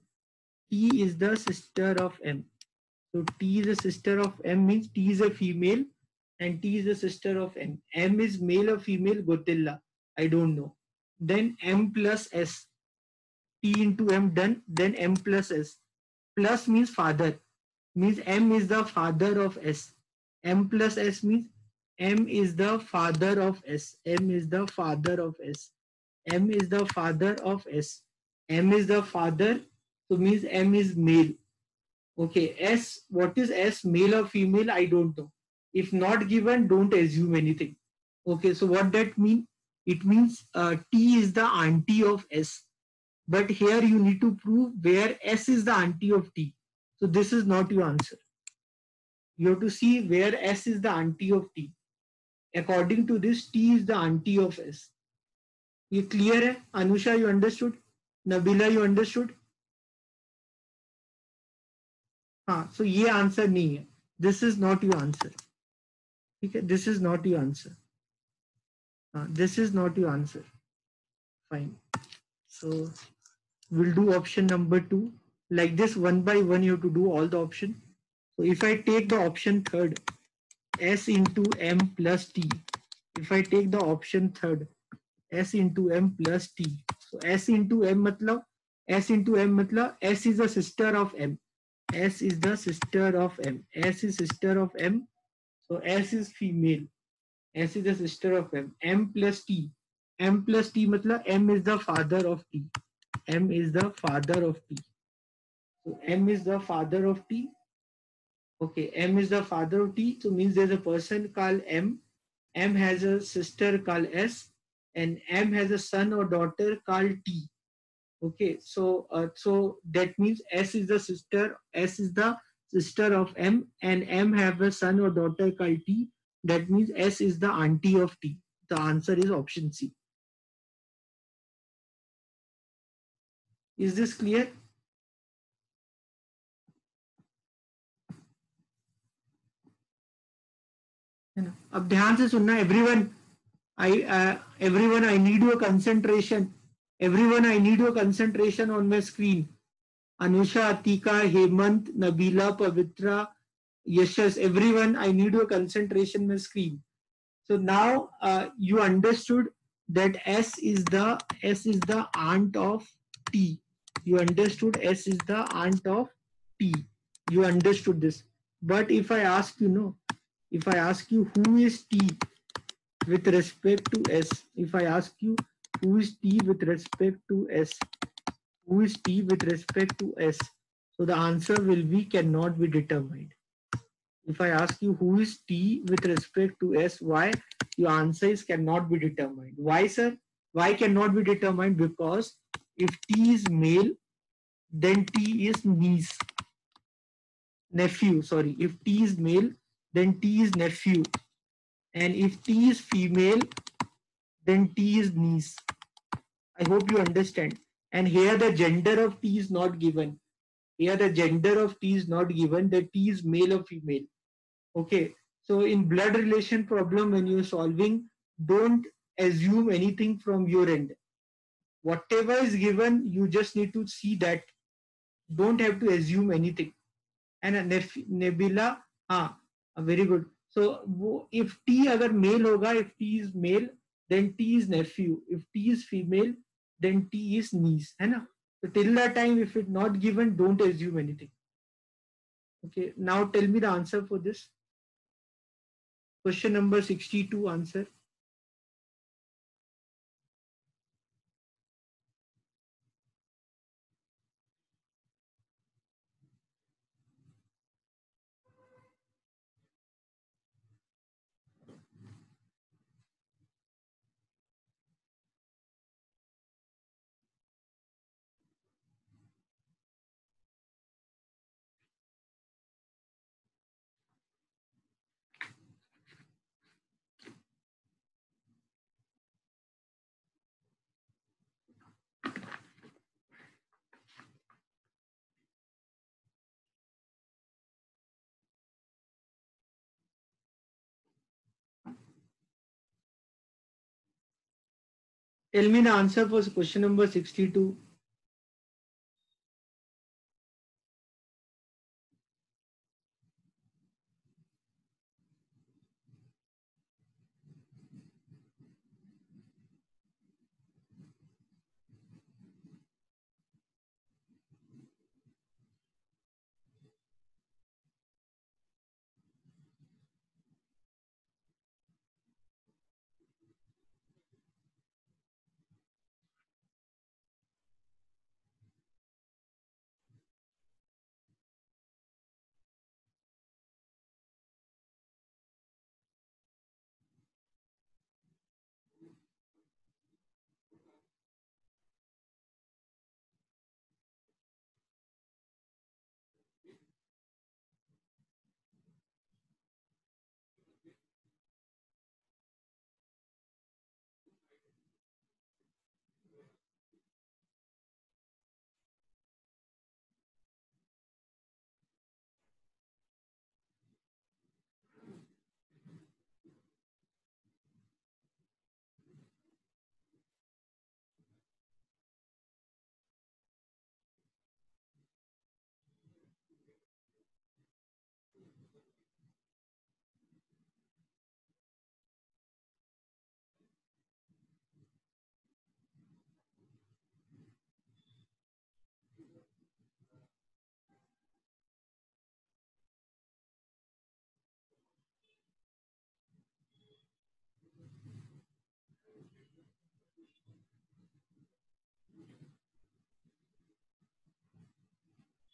T is the sister of M. So T is a sister of M means T is a female and T is a sister of M. M is male or female? Gotilla. I don't know. Then M plus S. T into M done. Then M plus S. Plus means father. Means M is the father of S. M plus S means M is the father of S. M is the father of S. M is the father of S. M is the father. So means M is male. Okay, S, what is S, male or female? I don't know. If not given, don't assume anything. Okay, so what that mean? It means T is the auntie of S. But here you need to prove where S is the auntie of T. So this is not your answer. You have to see where S is the auntie of T. According to this, T is the auntie of S. ये clear है? Anusha, you understood? Nabila, you understood? हाँ, so ये answer नहीं है. This is not your answer. ठीक है, this is not your answer. This is not your answer. Fine. So we'll do option number 2. Like this, one by one, you have to do all the option. So if I take the option third, S into M plus T. If I take the option third, S into M plus T. So S into M matlab, S is the sister of M. S is the sister of M. S is sister of M. So S is female. S is the sister of M. M plus T. M plus T matlab M is the father of T. M is the father of T. So M is the father of T. Okay, M is the father of T. So means there's a person called M. M has a sister called S, and M has a son or daughter called T. Okay, so that means S is the sister. S is the sister of M, and M have a son or daughter called T. That means S is the auntie of T. The answer is option C. Is this clear? है ना? अब ध्यान से सुनना everyone. Everyone, I need your concentration. Everyone, I need your concentration on my screen. Anusha, Atika, Hemant, Nabila, Pavitra, Yashas, everyone, I need your concentration on my screen. So now you understood that S is the aunt of T. You understood S is the aunt of T. You understood this. But if I ask you, no, if I ask you who is T with respect to S, if I ask you who is T with respect to S, who is T with respect to S, so the answer will be cannot be determined. If I ask you who is T with respect to S, why? Your answer is cannot be determined. Why, sir? Why cannot be determined? Because if T is male, then T is niece, nephew. Sorry, if T is male, then T is nephew. And if T is female, then T is niece. I hope you understand. And here the gender of T is not given. Here the gender of T is not given. The T is male or female. Okay. So in blood relation problem, when you're solving, don't assume anything from your end. Whatever is given, you just need to see that. Don't have to assume anything. And Nebula, very good. So if T agar male hoga, if T is male, then T is nephew. If T is female, then T is niece. है ना? So till that time, if it's not given, don't assume anything. Okay. Now tell me the answer for this. Question number 62 answer. Tell me the answer for question number 62.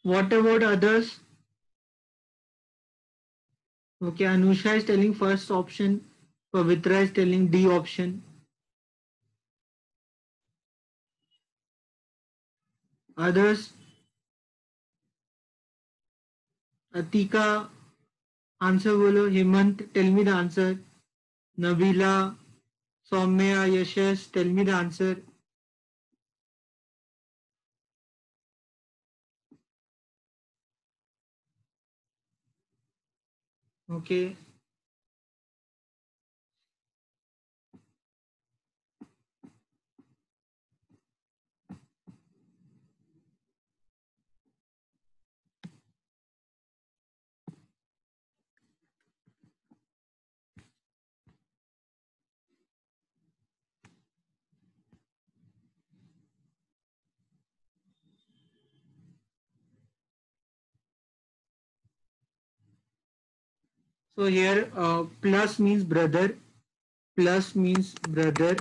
What about others? Okay, Anusha is telling first option. Pavitra is telling D option. Others, Atika, answer bolo. Hemant, tell me the answer. Nabila, Soumya, Yashash, tell me the answer. Okay. So here plus means brother, plus means brother,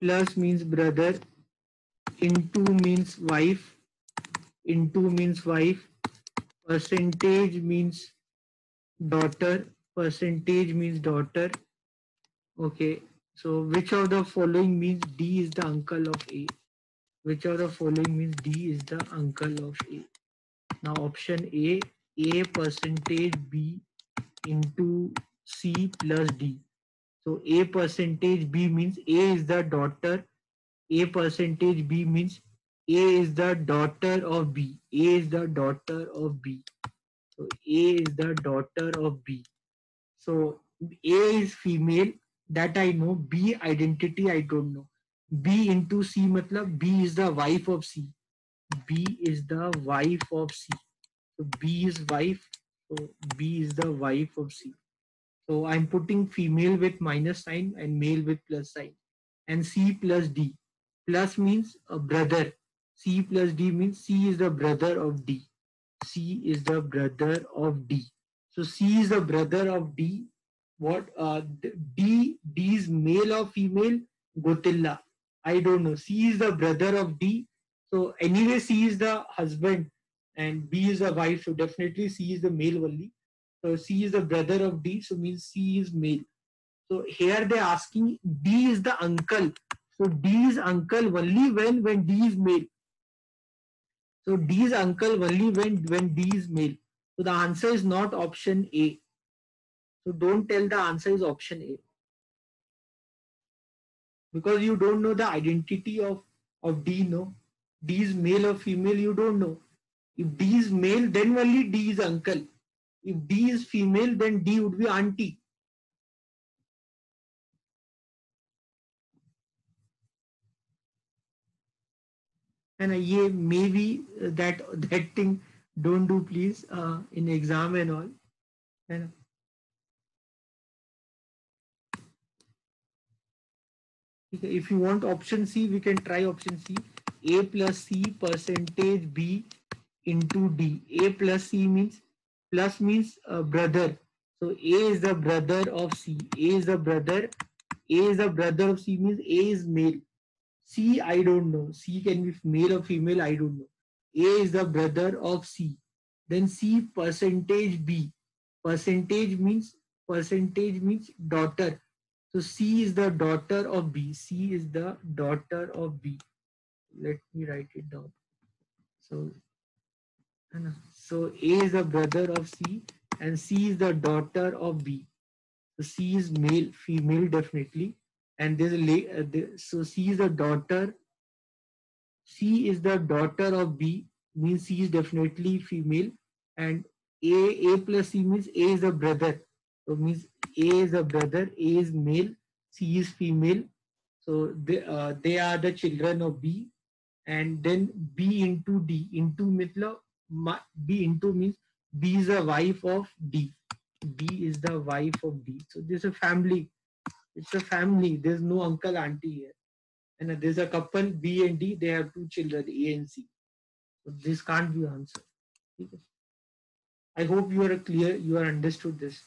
plus means brother, into means wife, into means wife, percentage means daughter, percentage means daughter. Okay, so which of the following means D is the uncle of A? Which of the following means D is the uncle of A? Now option A percentage B into C plus D. So A percentage B means A is the daughter. A percentage B means A is the daughter of B. A is the daughter of B. So A is the daughter of B. So A is female, that I know. B identity I don't know. B into C matlab B is the wife of C. B is the wife of C. So B is wife. So B is the wife of C. So I'm putting female with minus sign and male with plus sign. And C plus D. Plus means a brother. C plus D means C is the brother of D. C is the brother of D. So C is the brother of D. What D is male or female? Gotilla. I don't know. C is the brother of D. So anyway, C is the husband and B is the wife. So definitely C is the male only. So C is the brother of D. So means C is male. So here they are asking D is the uncle. So D is uncle only when D is male. So D is uncle only when D is male. So the answer is not option A. So don't tell the answer is option A because you don't know the identity of D. No, D is male or female. You don't know. If D is male, then only D is uncle. If D is female, then D would be auntie. है ना, ये maybe that thing don't do please in exam and all, है ना. If you want option C, we can try option C. A plus C percentage B into D. A plus C means, plus means brother. So A is the brother of C. A is the brother. A is the brother of C means A is male. C I don't know. C can be male or female. I don't know. A is the brother of C. Then C percentage B. Percentage means daughter. So C is the daughter of B. C is the daughter of B. Let me write it down. So, so A is the brother of C and C is the daughter of B. So C is male, female definitely. And so C is the daughter. C is the daughter of B, means C is definitely female. And A plus C means A is the brother. So means A is the brother, A is male, C is female. So they are the children of B. And then B into D. Into मतलब B into means B is the wife of D. B is the wife of D. So this is a family. It's a family. There's no uncle auntie here. And there's a couple B and D. They have two children A and C. So this can't be answered. Okay. I hope you are clear. You are understood this.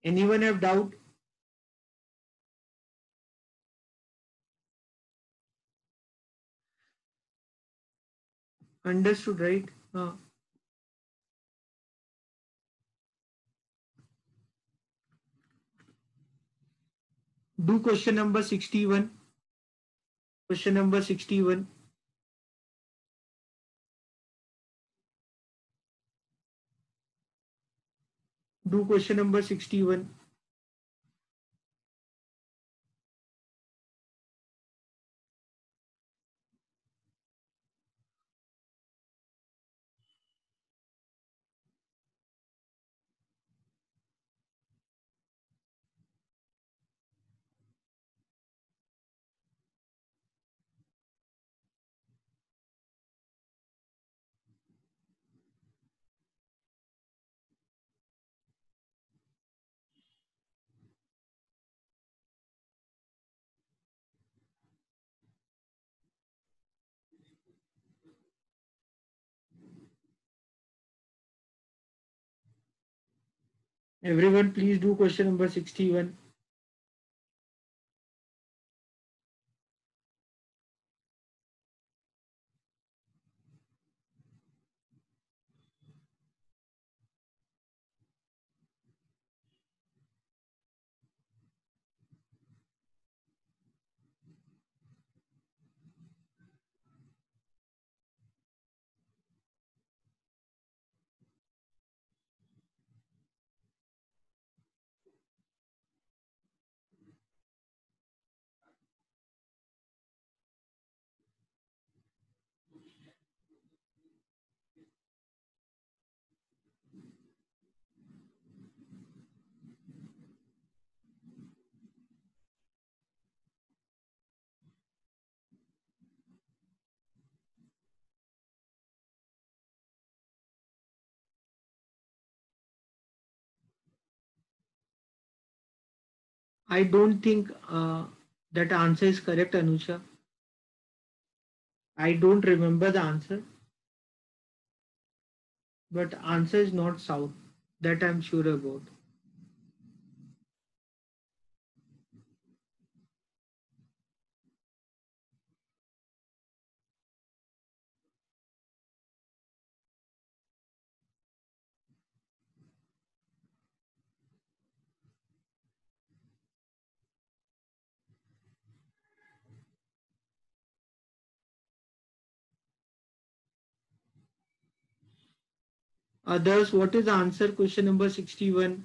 Anyone have doubt? Understood, right? Do question number 61. Question number 61. Do question number 61. Everyone, please do question number 61. I don't think that answer is correct, Anusha. I don't remember the answer, but answer is not south. That I'm sure about. Others, what is the answer? Question number 61.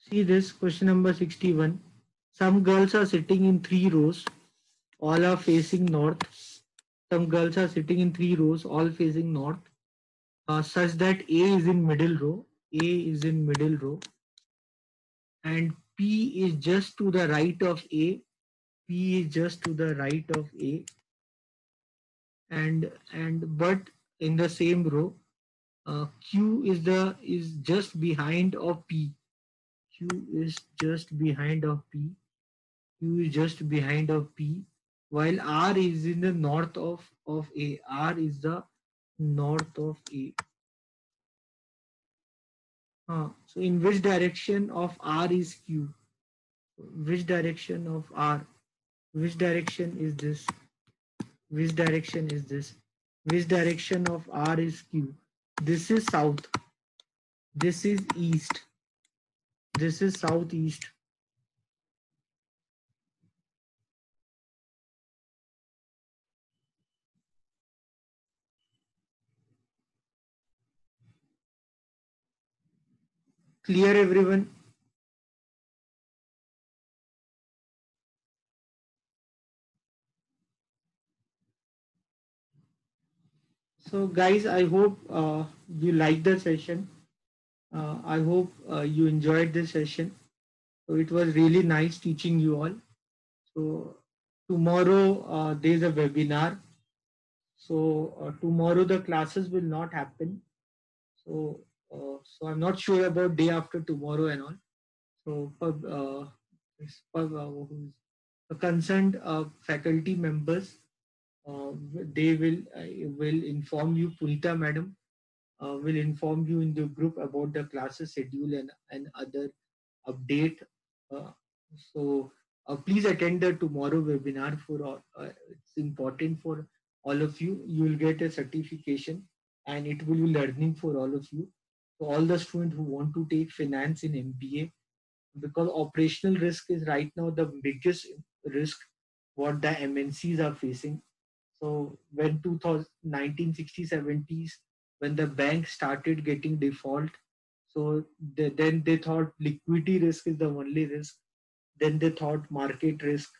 See this question number 61. Some girls are sitting in 3 rows, all are facing north. Some girls are sitting in 3 rows, all facing north, such that A is in middle row. A is in middle row, and P is just to the right of A. P is just to the right of A, and but in the same row, Q is just behind of P. Q is just behind of P. Q is just behind of P, while R is in the north of A. R is the north of A. So in which direction of R is Q? Which direction of R? Which direction is this? Which direction is this? Which direction of R is Q? This is south. This is east. This is southeast. Clear, everyone? So guys, I hope you liked the session. I hope you enjoyed this session. So it was really nice teaching you all. So tomorrow there's a webinar. So tomorrow the classes will not happen. So I'm not sure about day after tomorrow and all. So the concerned faculty members, they will inform you. Punita madam will inform you in the group about the classes schedule and other update. Uh, so please attend the tomorrow webinar for all. It's important for all of you. You will get a certification and it will be learning for all of you. So all the students who want to take finance in MBA, because operational risk is right now the biggest risk what the MNCs are facing. So when 1960s, 70s, when the bank started getting default, so then they thought liquidity risk is the only risk. Then they thought market risk.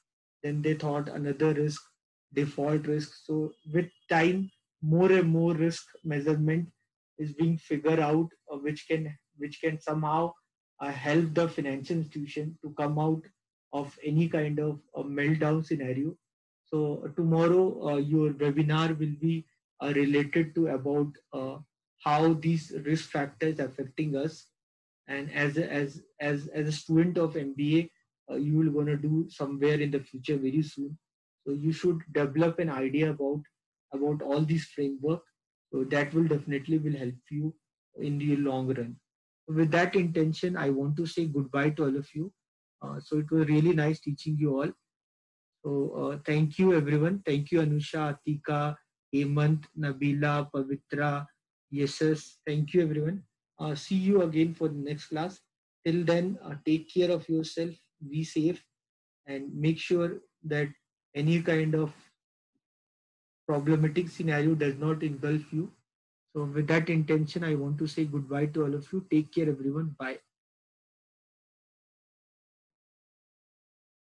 Then they thought another risk, default risk. So with time, more and more risk measurement is being figured out, which can somehow help the financial institution to come out of any kind of a meltdown scenario. So tomorrow your webinar will be related to about how these risk factors affecting us, and as a student of MBA, you will gonna do somewhere in the future very soon. So you should develop an idea about all these framework. So that will definitely will help you in the long run. With that intention, I want to say goodbye to all of you. So it was really nice teaching you all. So thank you everyone. Thank you Anusha, Atika, Hemant, Nabila, Pavitra, Yeses. Thank you everyone. See you again for the next class. Till then, take care of yourself, be safe, and make sure that any kind of problematic scenario does not engulf you. So with that intention, I want to say goodbye to all of you. Take care everyone. Bye.